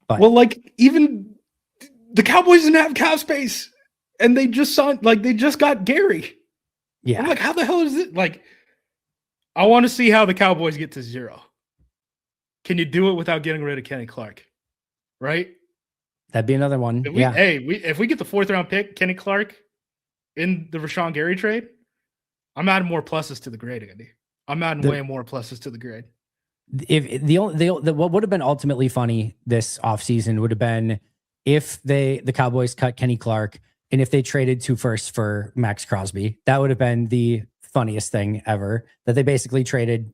But well, like even the Cowboys didn't have cap space, and they just got Gary. Yeah, I'm like, how the hell is it? Like, I want to see how the Cowboys get to 0. Can you do it without getting rid of Kenny Clark? Right? That'd be another one. If we get the 4th round pick, Kenny Clark, in the Rashan Gary trade, I'm adding more pluses to the grade, Andy. I'm adding way more pluses to the grade. If what would have been ultimately funny this offseason would have been if the Cowboys cut Kenny Clark and if they traded 2 firsts for Max Crosby. That would have been the funniest thing ever, that they basically traded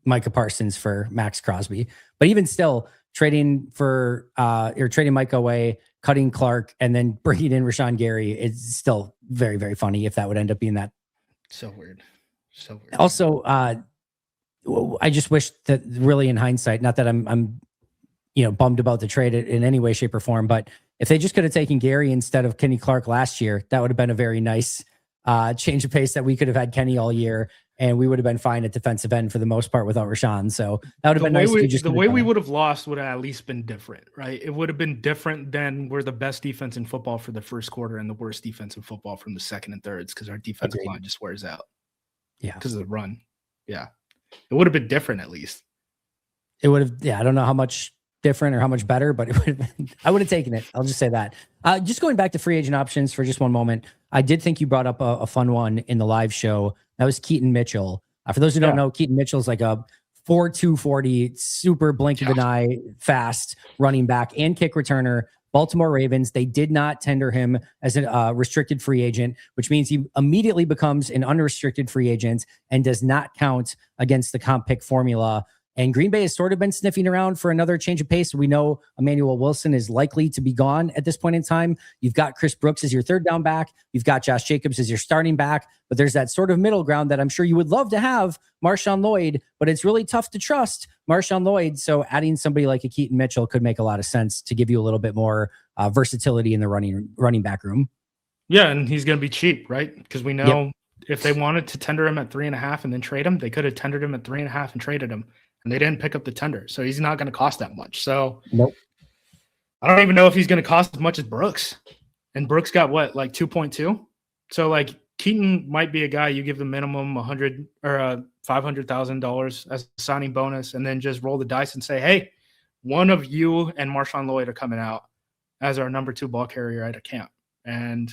Micah Parsons for Max Crosby. But even still, trading Micah away, cutting Clark, and then bringing in Rashan Gary is still very, very funny if that would end up being that. So weird. Also, I just wish that really in hindsight, not that I'm bummed about the trade in any way, shape, or form, but if they just could have taken Gary instead of Kenny Clark last year, that would have been a very nice change of pace that we could have had Kenny all year. And we would have been fine at defensive end for the most part without Rashan. So that would have been nice. The way we would have lost would have at least been different, right? It would have been different than we're the best defense in football for the first quarter and the worst defense in football from the second and thirds because our defensive line just wears out. Yeah. Because of the run. Yeah. It would have been different at least. It would have, I don't know how much different or how much better, but it would have been, I would have taken it. I'll just say that. Just going back to free agent options for just one moment. I did think you brought up a fun one in the live show. That was Keaton Mitchell. For those who don't know, Keaton Mitchell's like a 4.2 40, super blink of an eye, fast running back and kick returner. Baltimore Ravens, they did not tender him as a restricted free agent, which means he immediately becomes an unrestricted free agent and does not count against the comp pick formula. And Green Bay has sort of been sniffing around for another change of pace. We know Emmanuel Wilson is likely to be gone at this point in time. You've got Chris Brooks as your 3rd down back. You've got Josh Jacobs as your starting back. But there's that sort of middle ground that I'm sure you would love to have, Marshawn Lloyd, but it's really tough to trust Marshawn Lloyd. So adding somebody like a Keaton Mitchell could make a lot of sense to give you a little bit more versatility in the running back room. Yeah, and he's going to be cheap, right? Because we know if they wanted to tender him at 3.5 and then trade him, they could have tendered him at 3.5 and traded him. And they didn't pick up the tender. So he's not going to cost that much. So I don't even know if he's going to cost as much as Brooks. And Brooks got what, like 2.2? So like Keaton might be a guy you give the minimum $100 or $500,000 as a signing bonus and then just roll the dice and say, hey, one of you and Marshawn Lloyd are coming out. as our number 2 ball carrier at a camp. And,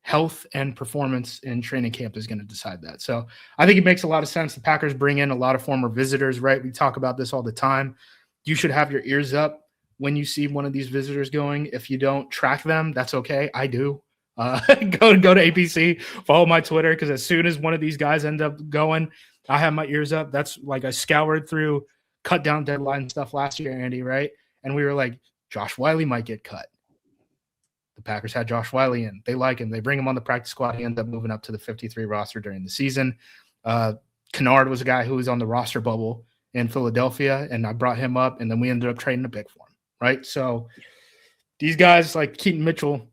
health and performance in training camp is going to decide that. So I think it makes a lot of sense. The Packers bring in a lot of former visitors, right? We talk about this all the time. You should have your ears up when you see one of these visitors going. If you don't track them, that's okay. I do. Go to APC, follow my Twitter, because as soon as one of these guys end up going, I have my ears up. That's like I scoured through cut down deadline stuff last year, Andy, right? And we were like, Josh Wiley might get cut. The Packers had Josh Wiley in. They like him. They bring him on the practice squad. He ends up moving up to the 53 roster during the season. Kennard was a guy who was on the roster bubble in Philadelphia, and I brought him up, and then we ended up trading a pick for him, right? So these guys like Keaton Mitchell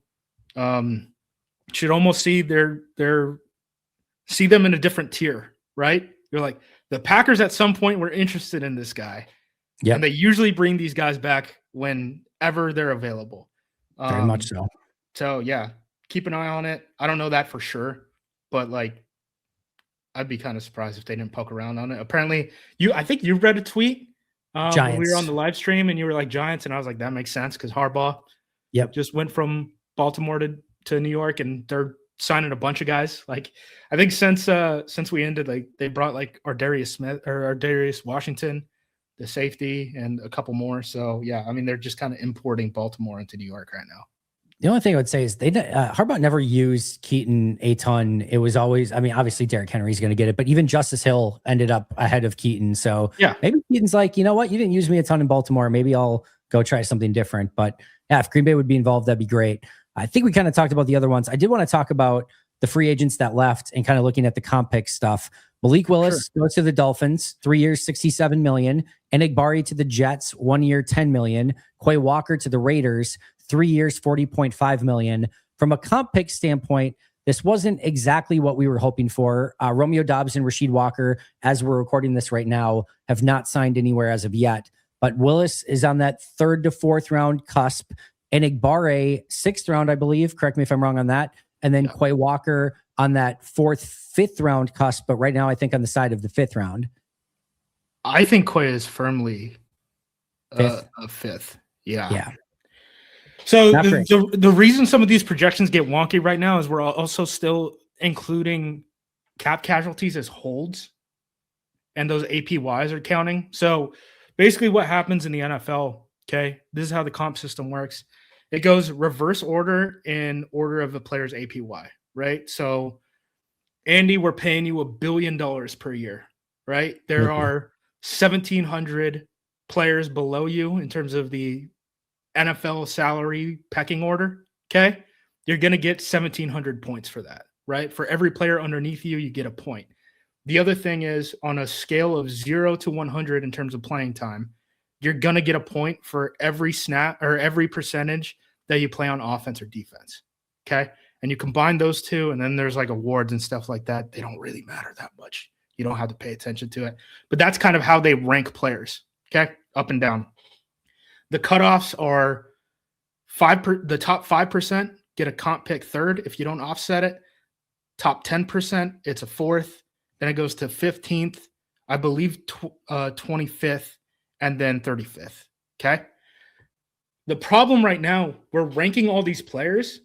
should almost see see them in a different tier, right? You're like, the Packers at some point were interested in this guy. Yeah. And they usually bring these guys back whenever they're available. Very much so. So, yeah, keep an eye on it. I don't know that for sure, but, like, I'd be kind of surprised if they didn't poke around on it. Apparently, I think you read a tweet when we were on the live stream, and you were like, Giants, and I was like, that makes sense because Harbaugh just went from Baltimore to New York, and they're signing a bunch of guys. Like, I think since we ended, like, they brought, like, Ardarius Washington, the safety, and a couple more. So, yeah, I mean, they're just kind of importing Baltimore into New York right now. The only thing I would say is Harbaugh never used Keaton a ton. It was always, I mean, obviously Derrick Henry's going to get it, but even Justice Hill ended up ahead of Keaton. So yeah, maybe Keaton's like, you know what? You didn't use me a ton in Baltimore. Maybe I'll go try something different. But yeah, if Green Bay would be involved, that'd be great. I think we kind of talked about the other ones. I did want to talk about the free agents that left and kind of looking at the comp pick stuff. Malik Willis goes to the Dolphins, 3 years, $67 million. Enigbari to the Jets, 1 year, $10 million. Quay Walker to the Raiders, 3 years, $40.5 million. From a comp pick standpoint, this wasn't exactly what we were hoping for. Romeo Doubs and Rasheed Walker, as we're recording this right now, have not signed anywhere as of yet. But Willis is on that 3rd to 4th round cusp. Enigbari, 6th round, I believe. Correct me if I'm wrong on that. And then Quay Walker on that 4th, 5th round cusp. But right now, I think on the side of the 5th round. I think Quay is firmly a 5th. Yeah. So the reason some of these projections get wonky right now is we're also still including cap casualties as holds, and those APYs are counting. So basically what happens in the NFL, okay, this is how the comp system works. It goes reverse order in order of the player's APY, right? So, Andy, we're paying you $1 billion per year, right? There are 1,700 players below you in terms of the NFL salary pecking order, okay? You're going to get 1,700 points for that, right? For every player underneath you, you get a point. The other thing is on a scale of 0 to 100 in terms of playing time, you're going to get a point for every snap or every percentage that you play on offense or defense, okay? And you combine those two, and then there's like awards and stuff like that. They don't really matter that much. You don't have to pay attention to it. But that's kind of how they rank players, okay? Up and down. The cutoffs are the top 5% get a comp pick 3rd if you don't offset it. Top 10%, it's a 4th. Then it goes to 15th, I believe 25th, and then 35th, okay? The problem right now, we're ranking all these players,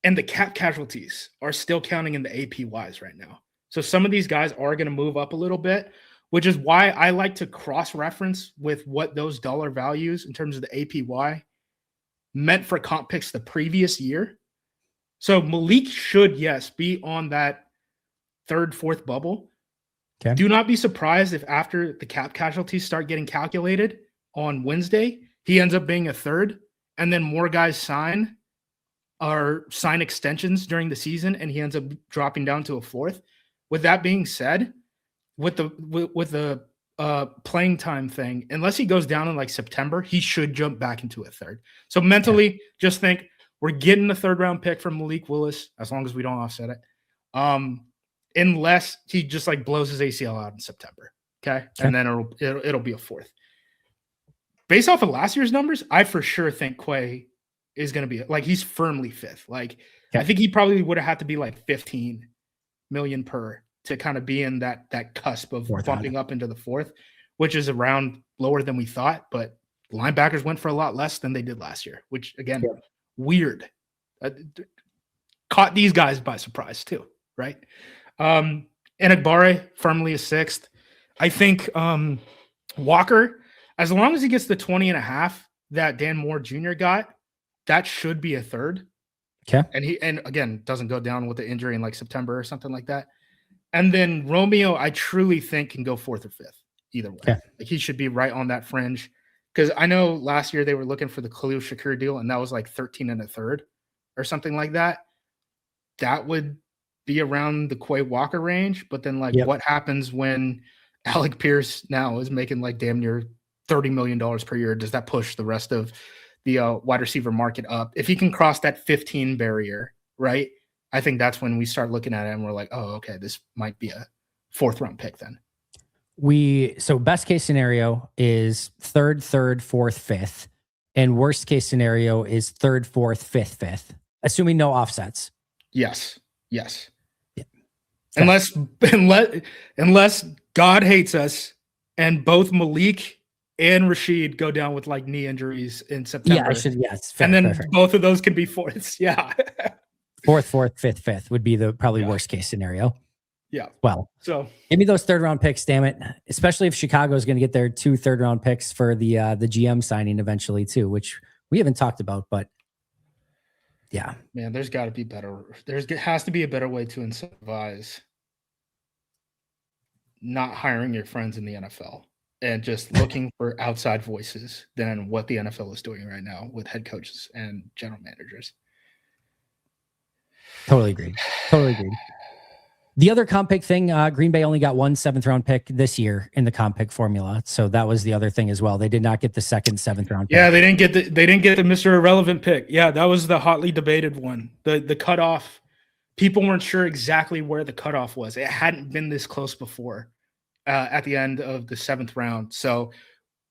and the cap casualties are still counting in the APYs right now. So some of these guys are going to move up a little bit, which is why I like to cross-reference with what those dollar values in terms of the APY meant for comp picks the previous year. So Malik should, yes, be on that 3rd, 4th bubble. Okay. Do not be surprised if after the cap casualties start getting calculated on Wednesday, he ends up being a 3rd, and then more guys sign extensions during the season, and he ends up dropping down to a 4th. With that being said, with the playing time thing, unless he goes down in like September, he should jump back into a 3rd. So mentally, just think we're getting the 3rd round pick from Malik Willis as long as we don't offset it. Unless he just like blows his ACL out in September. Okay. And then it'll be a 4th. Based off of last year's numbers, I for sure think Quay is going to be like, he's firmly 5th. Like, I think he probably would have had to be like 15 million per to kind of be in that cusp of bumping up into the 4th, which is around lower than we thought, but The linebackers went for a lot less than they did last year, which again, Yep. weird. Caught these guys by surprise too, right? Enagbare firmly a sixth. I think Walker, as long as he gets the 20.5 that Dan Moore Jr. got, that should be a third. Okay. And again, doesn't go down with the injury in like September or something like that. And then Romeo, I truly think can go fourth or fifth, either way. Okay. Like he should be right on that fringe. Because I know last year they were looking for the Khalil Shakir deal, and that was like 13 and a third or something like that. That would be around the Quay Walker range. But then, like, what happens when Alec Pierce now is making like damn near $30 million per year? Does that push the rest of the wide receiver market up? If he can cross that 15 barrier, right? I think that's when we start looking at it and we're like, oh, okay, this might be a fourth round pick then. So best case scenario is third, fourth, fifth. And worst case scenario is third, fourth, fifth, assuming no offsets. Yes. Yeah. Okay. Unless God hates us and both Malik and Rashid go down with like knee injuries in September. Yes. Fair, and then both of those can be fourths. Yeah. Fourth, fifth would be the probably worst case scenario. Yeah. Well, so give me those third round picks, damn it. Especially if Chicago is going to get their 2 third round picks for the GM signing eventually too, which we haven't talked about, but yeah, man, there's got to be better. There has to be a better way to incentivize not hiring your friends in the NFL and just looking for outside voices than what the NFL is doing right now with head coaches and general managers. Totally agreed. The other comp pick thing, Green Bay only got 1 7th round pick this year in the comp pick formula. So that was the other thing as well. They did not get the second 7th round pick. Yeah, they didn't get the Mr. Irrelevant pick. Yeah, that was the hotly debated one. The cutoff, people weren't sure exactly where the cutoff was. It hadn't been this close before at the end of the 7th round. So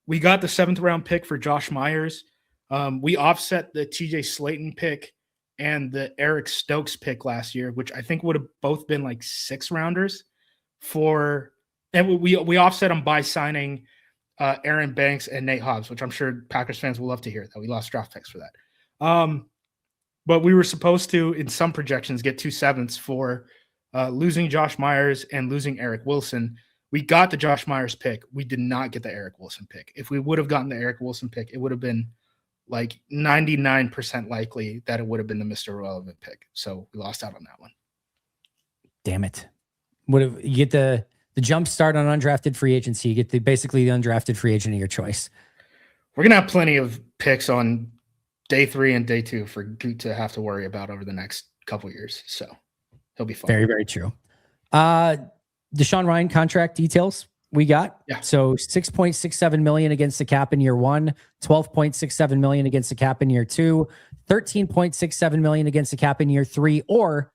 we got the 7th round pick for Josh Myers. We offset the TJ Slayton pick and the Eric Stokes pick last year, which I think would have both been like 6 rounders and we offset them by signing Aaron Banks and Nate Hobbs, which I'm sure Packers fans will love to hear that we lost draft picks for that. But we were supposed to, in some projections, get 2 7ths for losing Josh Myers and losing Eric Wilson. We got the Josh Myers pick. We did not get the Eric Wilson pick. If we would have gotten the Eric Wilson pick, it would have been like 99% likely that it would have been the Mr. Relevant pick. So we lost out on that one. Damn it. You get the jump start on undrafted free agency. You get basically the undrafted free agent of your choice. We're going to have plenty of picks on day 3 and day 2 for Goot to have to worry about over the next couple years. So he'll be fine. Very, very true. The Shawn Ryan contract details we got. Yeah. So $6.67 million against the cap in year 1, $12.67 million against the cap in year 2, $13.67 million against the cap in year 3, or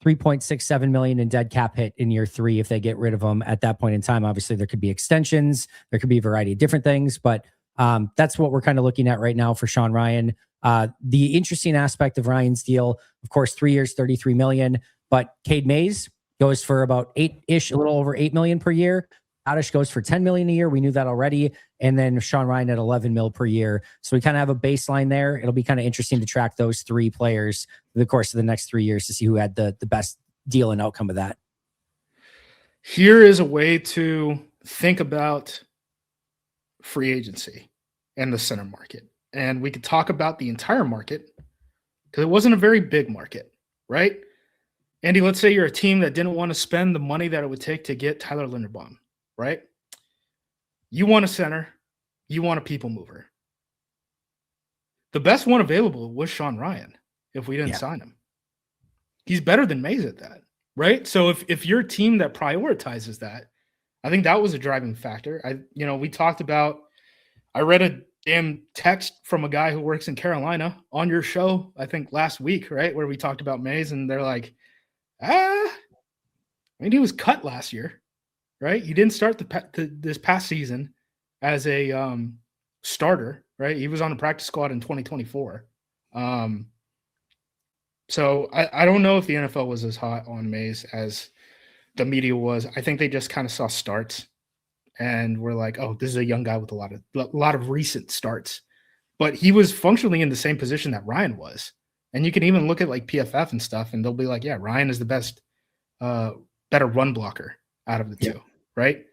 $3.67 million in dead cap hit in year 3 if they get rid of them at that point in time. Obviously, there could be extensions. There could be a variety of different things, but that's what we're kind of looking at right now for Shawn Ryan. The interesting aspect of Ryan's deal, of course, 3 years, $33 million, but Cade Mays goes for about a little over $8 million per year. Oddish goes for $10 million a year. We knew that already. And then Shawn Ryan at $11 million per year. So we kind of have a baseline there. It'll be kind of interesting to track those 3 players through the course of the next 3 years to see who had the best deal and outcome of that. Here is a way to think about free agency and the center market. And we could talk about the entire market because it wasn't a very big market, right? Andy, let's say you're a team that didn't want to spend the money that it would take to get Tyler Linderbaum, right? You want a center. You want a people mover. The best one available was Shawn Ryan if we didn't sign him. He's better than Mays at that, right? So if you're a team that prioritizes that, I think that was a driving factor. We talked about, I read a damn text from a guy who works in Carolina on your show, I think last week, right? Where we talked about Mays and they're like, he was cut last year, right? He didn't start this past season as a starter, right? He was on the practice squad in 2024. So I don't know if the NFL was as hot on Mays as the media was. I think they just kind of saw starts and we're like, oh, this is a young guy with a lot of recent starts. But he was functionally in the same position that Ryan was. And you can even look at like PFF and stuff, and they'll be like, yeah, Ryan is the best, better run blocker out of the two, right?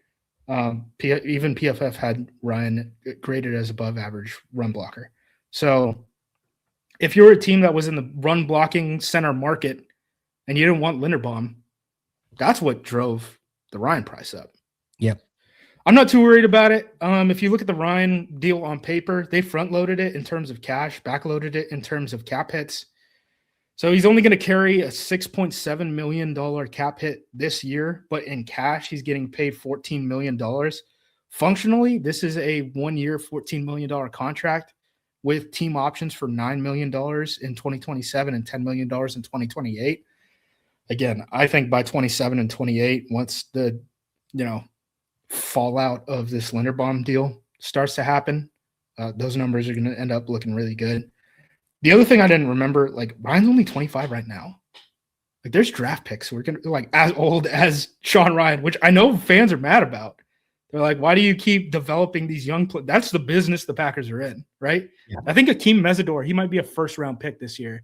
Even PFF had Ryan graded as above average run blocker. So if you're a team that was in the run blocking center market and you didn't want Linderbaum, that's what drove the Ryan price up. Yep. I'm not too worried about it. If you look at the Ryan deal on paper, they front loaded it in terms of cash, back loaded it in terms of cap hits. So he's only going to carry a $6.7 million cap hit this year, but in cash, he's getting paid $14 million. Functionally, this is a 1-year, $14 million contract with team options for $9 million in 2027 and $10 million in 2028. Again, I think by 27 and 28, once the, fallout of this Linderbaum deal starts to happen, those numbers are going to end up looking really good. The other thing I didn't remember, like Ryan's only 25 right now. Like there's draft picks. We're going to like as old as Shawn Ryan, which I know fans are mad about. They're like, why do you keep developing these young players? That's the business the Packers are in, right? Yeah. I think Akeem Mesidor, he might be a first-round pick this year.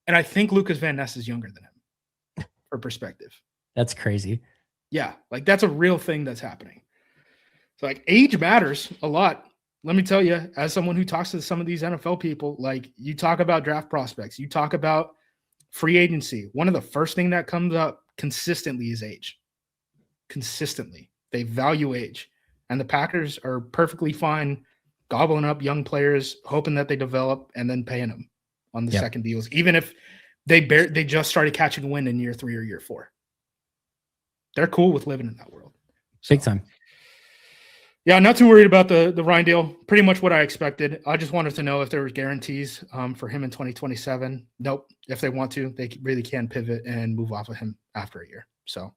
And I think Lucas Van Ness is younger than him for perspective. That's crazy. Yeah, like that's a real thing that's happening. So like age matters a lot. Let me tell you, as someone who talks to some of these NFL people, like you talk about draft prospects, you talk about free agency. One of the first thing that comes up consistently is age. Consistently. They value age. And the Packers are perfectly fine gobbling up young players, hoping that they develop, and then paying them on the second deals, even if they just started catching wind in year 3 or year 4. They're cool with living in that world. Big time. Yeah, not too worried about the Ryan deal. Pretty much what I expected. I just wanted to know if there was guarantees for him in 2027. Nope. If they want to, they really can pivot and move off of him after a year. So,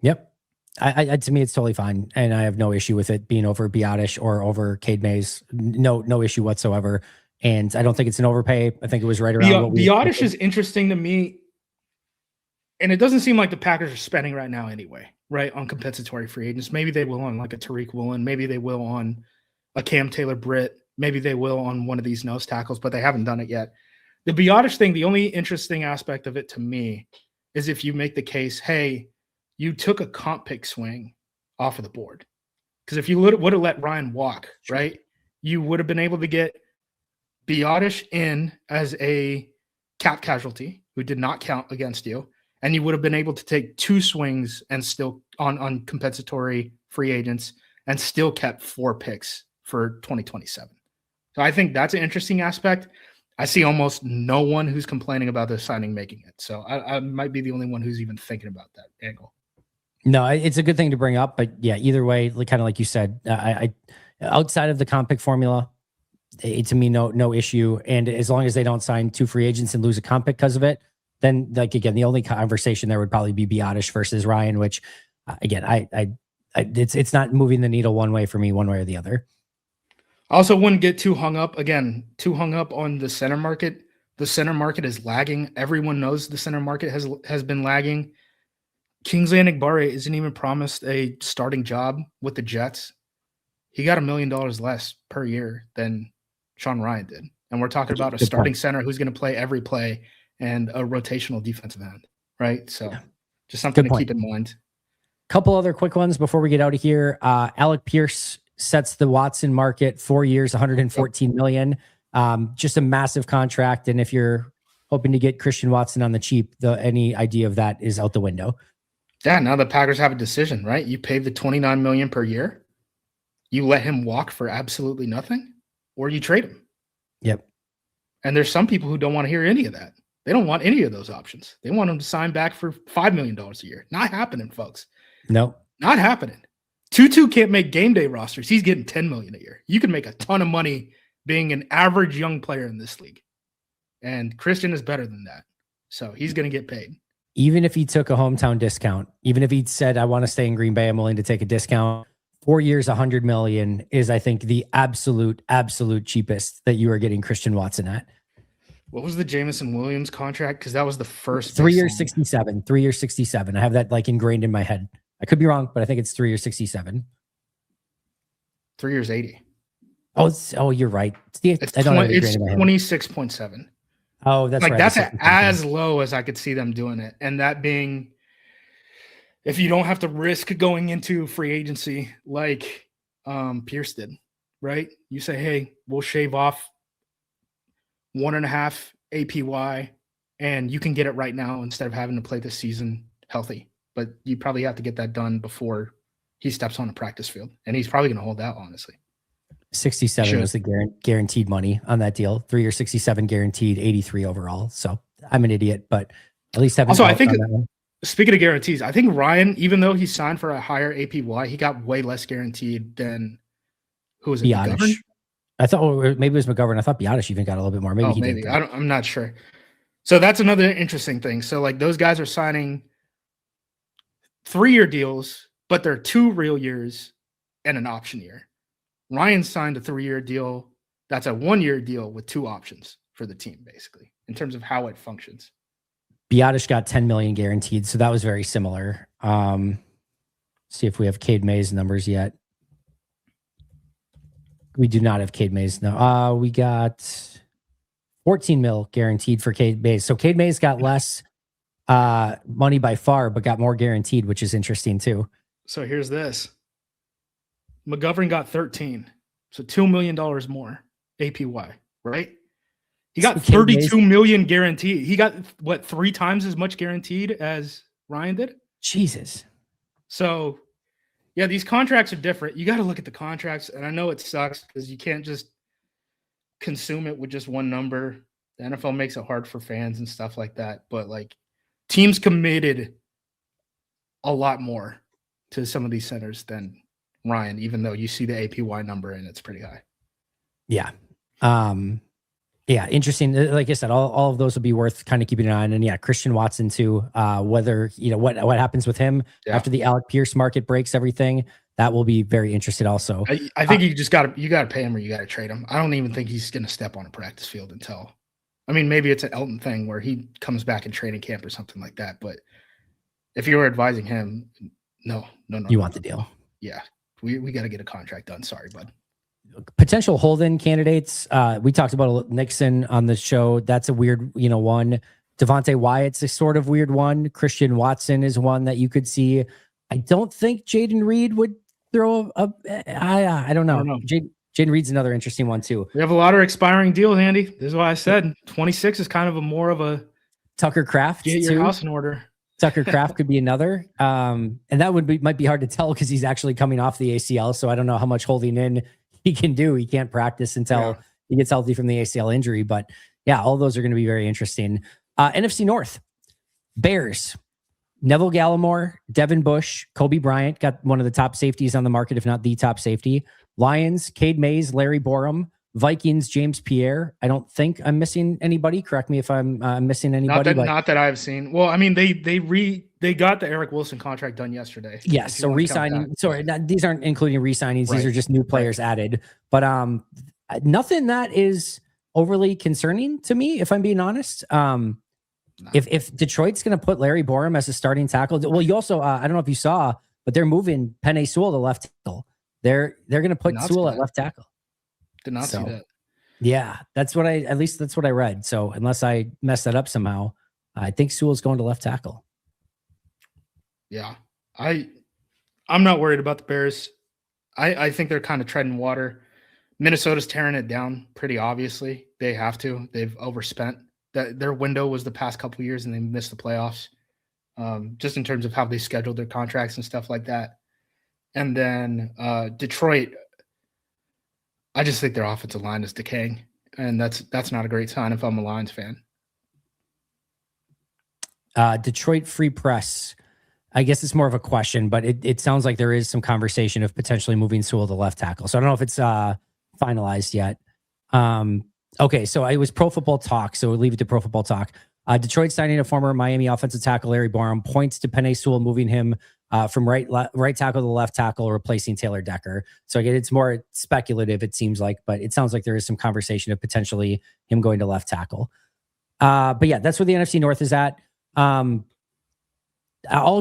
yep. I to me, it's totally fine, and I have no issue with it being over Biotish or over Cade Mays. No issue whatsoever. And I don't think it's an overpay. I think it was right around what we. Biotish is interesting to me, and it doesn't seem like the Packers are spending right now anyway. Right, on compensatory free agents. Maybe they will on like a Tariq Woolen. Maybe they will on a Cam Taylor-Britt. Maybe they will on one of these nose tackles, but they haven't done it yet. The Biotish thing, the only interesting aspect of it to me is if you make the case, hey, you took a comp pick swing off of the board. Because if you would have let Ryan walk, right, you would have been able to get Biotish in as a cap casualty who did not count against you. And you would have been able to take 2 swings and still on compensatory free agents and still kept 4 picks for 2027. So I think that's an interesting aspect. I see almost no one who's complaining about this signing making it. So I might be the only one who's even thinking about that angle. No, it's a good thing to bring up. But yeah, either way, kind of like you said, I outside of the comp pick formula, to me, no issue. And as long as they don't sign 2 free agents and lose a comp pick because of it, then, like, again, the only conversation there would probably be Biotish versus Ryan, which, again, it's not moving the needle one way for me, one way or the other. I also wouldn't get too hung up on the center market. The center market is lagging. Everyone knows the center market has been lagging. Kingsley Enagbare isn't even promised a starting job with the Jets. He got $1 million less per year than Shawn Ryan did. And we're talking about a starting center who's going to play every play and a rotational defensive end, right? So just something to keep in mind. Couple other quick ones before we get out of here. Alec Pierce sets the Watson market, 4 years, $114 million. Just a massive contract. And if you're hoping to get Christian Watson on the cheap, any idea of that is out the window. Yeah, now the Packers have a decision, right? You pay the $29 million per year, you let him walk for absolutely nothing, or you trade him. Yep. And there's some people who don't want to hear any of that. They don't want any of those options. They want him to sign back for $5 million a year. Not happening, folks. No. Not happening. Tutu can't make game day rosters. He's getting $10 million a year. You can make a ton of money being an average young player in this league. And Christian is better than that. So he's going to get paid. Even if he took a hometown discount, even if he said, I want to stay in Green Bay, I'm willing to take a discount. 4 years, $100 million is, I think, the absolute cheapest that you are getting Christian Watson at. What was the Jameson Williams contract? Because that was the first 3 years, 67. 3 years, 67. I have that like ingrained in my head. I could be wrong, but I think it's 3 years, 67. 3 years, 80. Oh, you're right. I don't have it It's in my head. 26.7. Oh, that's Like right. that's as low as I could see them doing it. And that being, if you don't have to risk going into free agency like Pierce did, right? You say, hey, we'll shave off 1.5 APY and you can get it right now instead of having to play this season healthy. But you probably have to get that done before he steps on the practice field. And he's probably going to hold out, honestly. 67 was the guaranteed money on that deal. 3 year 67 guaranteed, 83 overall. So I'm an idiot, but at least also, I think speaking of guarantees, I think Ryan, even though he signed for a higher APY, he got way less guaranteed than who was it? McGovern? I thought maybe it was McGovern. I thought Biadasz even got a little bit more. Maybe he did. I'm not sure. So that's another interesting thing. So like those guys are signing 3-year deals, but they're 2 real years and an option year. Ryan signed a 3-year deal. That's a 1-year deal with 2 options for the team, basically, in terms of how it functions. Biadasz got 10 million guaranteed, so that was very similar. See if we have Cade Mays numbers yet. We do not have Cade Mays. No, we got 14 mil guaranteed for Cade Mays. So Cade Mays got less money by far, but got more guaranteed, which is interesting too. So here's this. McGovern got 13, so $2 million more APY, right? He got 32 million guaranteed. He got what 3 times as much guaranteed as Ryan did? Jesus. So yeah, these contracts are different. You got to look at the contracts, and I know it sucks because you can't just consume it with just one number. The NFL makes it hard for fans and stuff like that, but like teams committed a lot more to some of these centers than Ryan, even though you see the APY number and it's pretty high. Yeah. Yeah, interesting. Like I said, all of those would be worth kind of keeping an eye on. And yeah, Christian Watson too. Whether what happens with him after the Alec Pierce market breaks everything, that will be very interested also. I think you got to pay him or you got to trade him. I don't even think he's going to step on a practice field until, I mean, maybe it's an Elgton thing where he comes back in training camp or something like that. But if you were advising him, no. You want the deal? Yeah, we got to get a contract done. Sorry, bud. Potential hold-in candidates. We talked about Nixon on the show. That's a weird, one. Devontae Wyatt's a sort of weird one. Christian Watson is one that you could see. I don't think Jaden Reed would throw I don't know. Jaden Reed's another interesting one too. We have a lot of expiring deals, Andy. This is why I said 26 is kind of more of a Tucker Kraft. Get your house in order. Tucker Kraft could be another. And that might be hard to tell because he's actually coming off the ACL. So I don't know how much holding in he can do. He can't practice until he gets healthy from the ACL injury. But yeah, all those are going to be very interesting. NFC North, Bears, Neville Gallimore, Devin Bush, Kobe Bryant, got one of the top safeties on the market, if not the top safety. Lions, Cade Mays, Larry Borum. Vikings, James Pierre. I don't think I'm missing anybody. Correct me if I'm missing anybody. Not that I've seen. Well, I mean, they got the Eric Wilson contract done yesterday. Yes, so re-signing. Sorry, these aren't including re-signings. Right. These are just new players added. But nothing that is overly concerning to me, if I'm being honest. If Detroit's going to put Larry Borum as a starting tackle, well, you also I don't know if you saw, but they're moving Penei Sewell to left tackle. They're going to put Sewell at left tackle. Did not see that. Yeah, that's what I read. So unless I messed that up somehow, I think Sewell's going to left tackle. Yeah, I'm not worried about the Bears. I think they're kind of treading water. Minnesota's tearing it down pretty obviously. They have to. They've overspent. Their window was the past couple of years and they missed the playoffs. Just in terms of how they scheduled their contracts and stuff like that. And then Detroit, I just think their offensive line is decaying, and that's not a great sign if I'm a Lions fan. Detroit Free Press. I guess it's more of a question, but it sounds like there is some conversation of potentially moving Sewell to left tackle. So I don't know if it's finalized yet. Okay, so it was Pro Football Talk, so we'll leave it to Pro Football Talk. Detroit signing a former Miami offensive tackle, Larry Borum, points to Penei Sewell moving him from right tackle to left tackle, replacing Taylor Decker. So again, it's more speculative, it seems like, but it sounds like there is some conversation of potentially him going to left tackle. But yeah, that's where the NFC North is at. I'll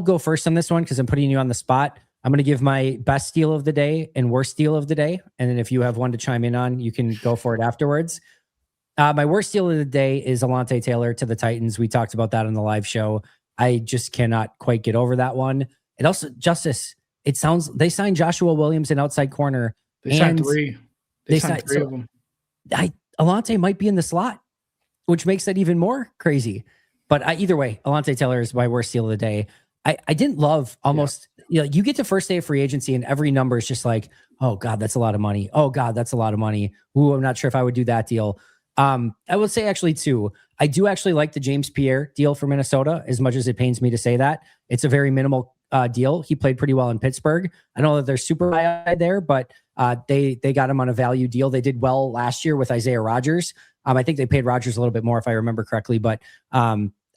go first on this one because I'm putting you on the spot. I'm going to give my best steal of the day and worst steal of the day. And then if you have one to chime in on, you can go for it afterwards. My worst steal of the day is Alontae Taylor to the Titans. We talked about that on the live show. I just cannot quite get over that one. And also, Justice, it sounds they signed Joshua Williams, an outside corner. They signed three. They signed three of them. Alontae might be in the slot, which makes that even more crazy. But either way, Alontae Taylor is my worst steal of the day. I didn't love almost, you get to first day of free agency and every number is just like, oh God, that's a lot of money. Oh God, that's a lot of money. Ooh, I'm not sure if I would do that deal. I would say actually too, I do actually like the James Pierre deal for Minnesota, as much as it pains me to say that. It's a very minimal deal. He played pretty well in Pittsburgh. I know that they're super high there, but they got him on a value deal. They did well last year with Isaiah Rodgers. I think they paid Rodgers a little bit more if I remember correctly, but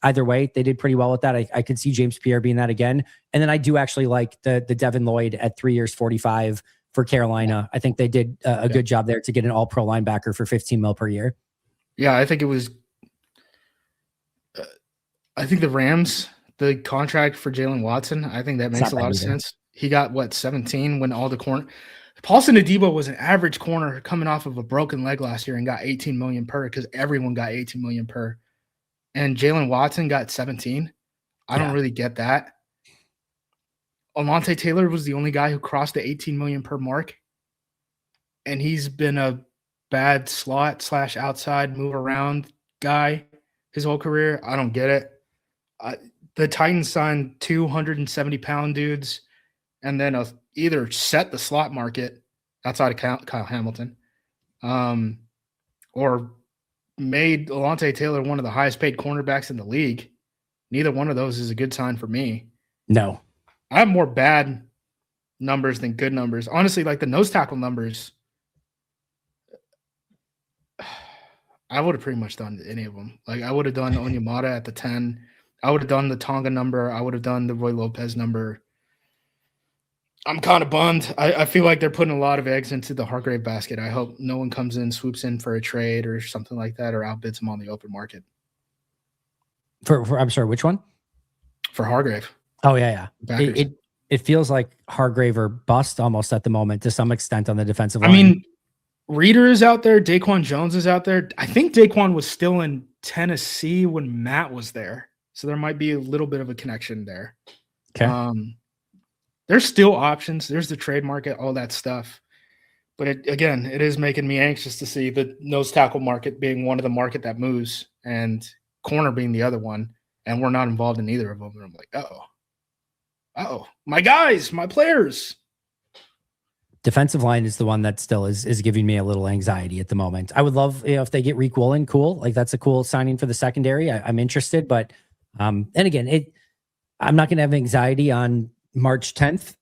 either way, they did pretty well with that. I could see James Pierre being that again. And then I do actually like the Devin Lloyd at 3 years, 45 for Carolina. I think they did a good job there to get an all-pro linebacker for $15 million per year. Yeah, I think it was I think the Rams, the contract for Jalen Watson, I think that makes a lot of sense. He got, 17 when all the corner – Paulson Adebo was an average corner coming off of a broken leg last year and got $18 million per because everyone got $18 million per. And Jalen Watson got 17. I don't really get that. Alontae Taylor was the only guy who crossed the $18 million per mark. And he's been a bad slot / outside move around guy his whole career. I don't get it. The Titans signed 270-pound dudes and then either set the slot market outside of Kyle Hamilton or made Alontae Taylor one of the highest paid cornerbacks in the league. Neither one of those is a good sign for me. No. I have more bad numbers than good numbers. Honestly, like the nose tackle numbers, I would have pretty much done any of them. Like I would have done Onyemata at the 10. I would have done the Tonga number. I would have done the Roy Lopez number. I'm kind of bummed. I feel like they're putting a lot of eggs into the Hargrave basket. I hope no one comes in, swoops in for a trade or something like that, or outbids them on the open market. For I'm sorry, which one? For Hargrave. Oh, yeah. It feels like Hargrave or bust almost at the moment to some extent on the defensive line. I mean, Reader is out there. Daquan Jones is out there. I think Daquan was still in Tennessee when Matt was there. So there might be a little bit of a connection there. Okay. There's still options. There's the trade market, all that stuff. But it is making me anxious to see the nose tackle market being one of the market that moves and corner being the other one. And we're not involved in either of them. And I'm like, uh-oh, my guys, my players. Defensive line is the one that still is giving me a little anxiety at the moment. I would love if they get Reek Woolen, cool. Like that's a cool signing for the secondary. I'm interested, but and again, I'm not going to have anxiety on March 10th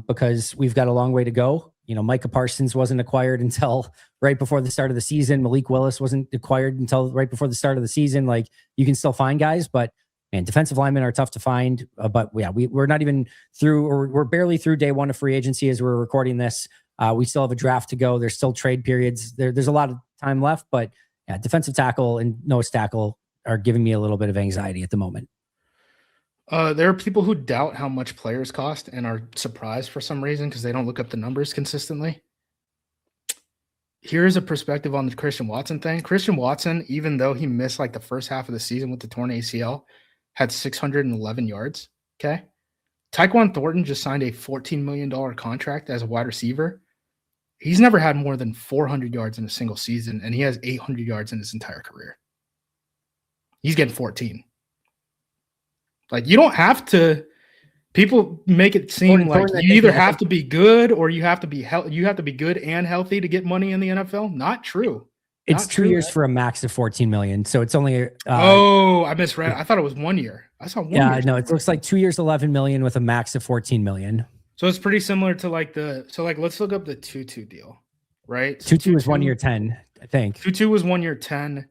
because we've got a long way to go. Micah Parsons wasn't acquired until right before the start of the season. Malik Willis wasn't acquired until right before the start of the season. Like you can still find guys, but man, defensive linemen are tough to find. But yeah, we're not even through, or we're barely through day one of free agency as we're recording this. We still have a draft to go. There's still trade periods. There's a lot of time left, but yeah, defensive tackle and nose tackle are giving me a little bit of anxiety at the moment. There are people who doubt how much players cost and are surprised for some reason because they don't look up the numbers consistently. Here's a perspective on the Christian Watson thing. Christian Watson, even though he missed like the first half of the season with the torn ACL, had 611 yards. Okay. Tyquan Thornton just signed a $14 million contract as a wide receiver. He's never had more than 400 yards in a single season, and he has 800 yards in his entire career. He's getting 14. Like, you don't have to – people make it seem like you either have to be good or you have to be good and healthy to get money in the NFL. Not true. It's 2 years for a max of $14 million. So it's only I misread. I thought it was 1 year. I saw 1 year. Yeah, no, it looks like 2 years, $11 million with a max of $14 million. So it's pretty similar to let's look up the Tutu deal, right? So Tutu was 1 year 10, I think. Tutu was 1 year 10.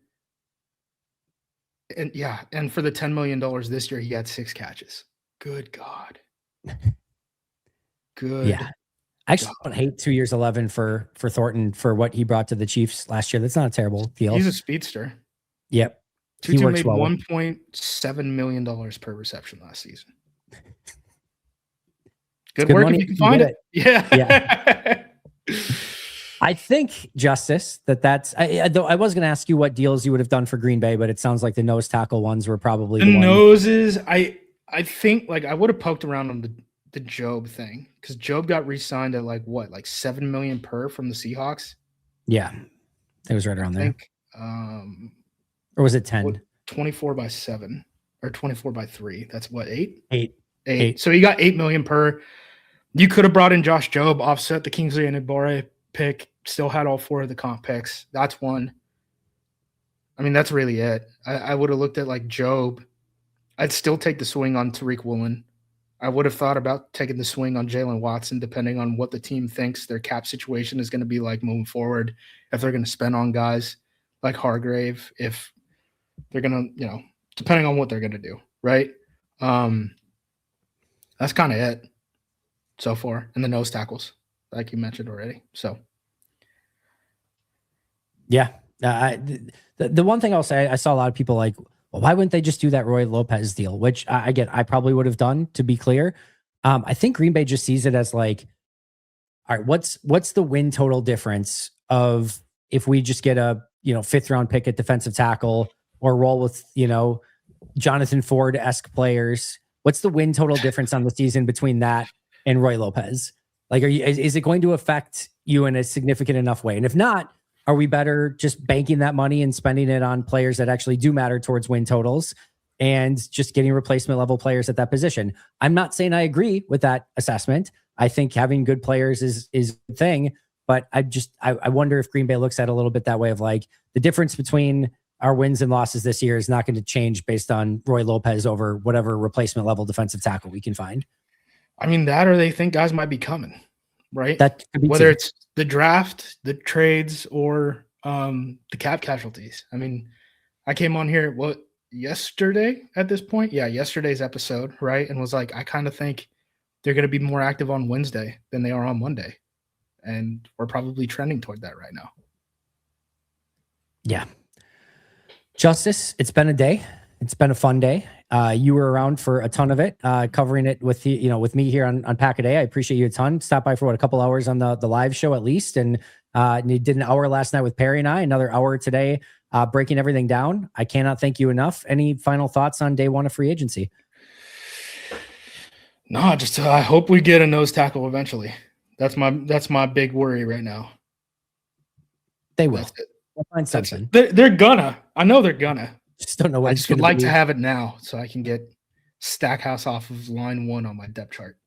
And for the $10 million this year, he had 6 catches. Good God. Good. Yeah. I actually don't hate 2 years, 11 for Thornton for what he brought to the Chiefs last year. That's not a terrible deal. He's a speedster. Yep. Tutu made $1.7 million per reception last season. Good work if you can find it. Yeah. I think, Justice, that's. Though I was going to ask you what deals you would have done for Green Bay, but it sounds like the nose tackle ones were probably the noses. I think like I would have poked around on the Job thing because Job got re-signed at like $7 million per from the Seahawks. Yeah, it was right around there. Or was it 10? 24/7 or 24/3. That's what, 8? 8. So he got $8 million per. You could have brought in Josh Jobe, offset the Kingsley and Ibarre pick, still had all 4 of the comp picks. That's one. I mean, that's really it. I would have looked at like Jobe. I'd still take the swing on Tariq Woolen. I would have thought about taking the swing on Jalen Watson, depending on what the team thinks their cap situation is going to be like moving forward. If they're going to spend on guys like Hargrave, if they're going to, depending on what they're going to do, right? That's kind of it so far. And the nose tackles, like you mentioned already. So, yeah. The one thing I'll say, I saw a lot of people like, well, why wouldn't they just do that Roy Lopez deal? Which I get, I probably would have done, to be clear. I think Green Bay just sees it as like, all right, what's the win total difference of if we just get a 5th round pick at defensive tackle or roll with Jonathan Ford-esque players? What's the win total difference on the season between that and Roy Lopez? Like, is it going to affect you in a significant enough way? And if not, are we better just banking that money and spending it on players that actually do matter towards win totals and just getting replacement level players at that position? I'm not saying I agree with that assessment. I think having good players is a thing, but I wonder if Green Bay looks at it a little bit that way of like the difference between our wins and losses this year is not going to change based on Roy Lopez over whatever replacement level defensive tackle we can find. I mean, that or they think guys might be coming, right? That could be whether it's the draft, the trades, or the cap casualties. I mean, I came on here yesterday at this point? Yeah, yesterday's episode, right? And was like, I kind of think they're going to be more active on Wednesday than they are on Monday. And we're probably trending toward that right now. Yeah. Justice, it's been a day. It's been a fun day. You were around for a ton of it, covering it with with me here on Pack a Day. I appreciate you a ton. Stop by for a couple hours on the live show at least, and you did an hour last night with Perry and I. Another hour today, breaking everything down. I cannot thank you enough. Any final thoughts on day one of free agency? No, just I hope we get a nose tackle eventually. That's my big worry right now. They will. They'll find something. They're gonna. I know they're gonna. Just don't know what. I just would like to have it now so I can get Stackhouse off of line 1 on my depth chart.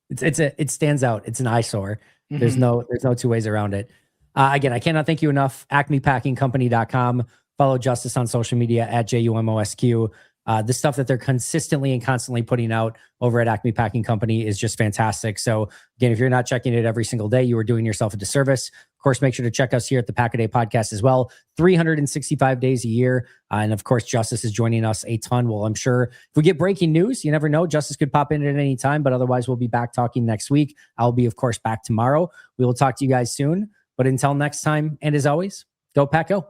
It stands out. It's an eyesore. Mm-hmm. There's no 2 ways around it. Again, I cannot thank you enough. AcmePackingCompany.com. Follow Justice on social media at JUMOSQ. The stuff that they're consistently and constantly putting out over at Acme Packing Company is just fantastic. So again, if you're not checking it every single day, you are doing yourself a disservice. Of course, make sure to check us here at the Pack a Day podcast as well. 365 days a year. And of course, Justice is joining us a ton. Well, I'm sure if we get breaking news, you never know. Justice could pop in at any time, but otherwise we'll be back talking next week. I'll be, of course, back tomorrow. We will talk to you guys soon. But until next time, and as always, go Pack Go.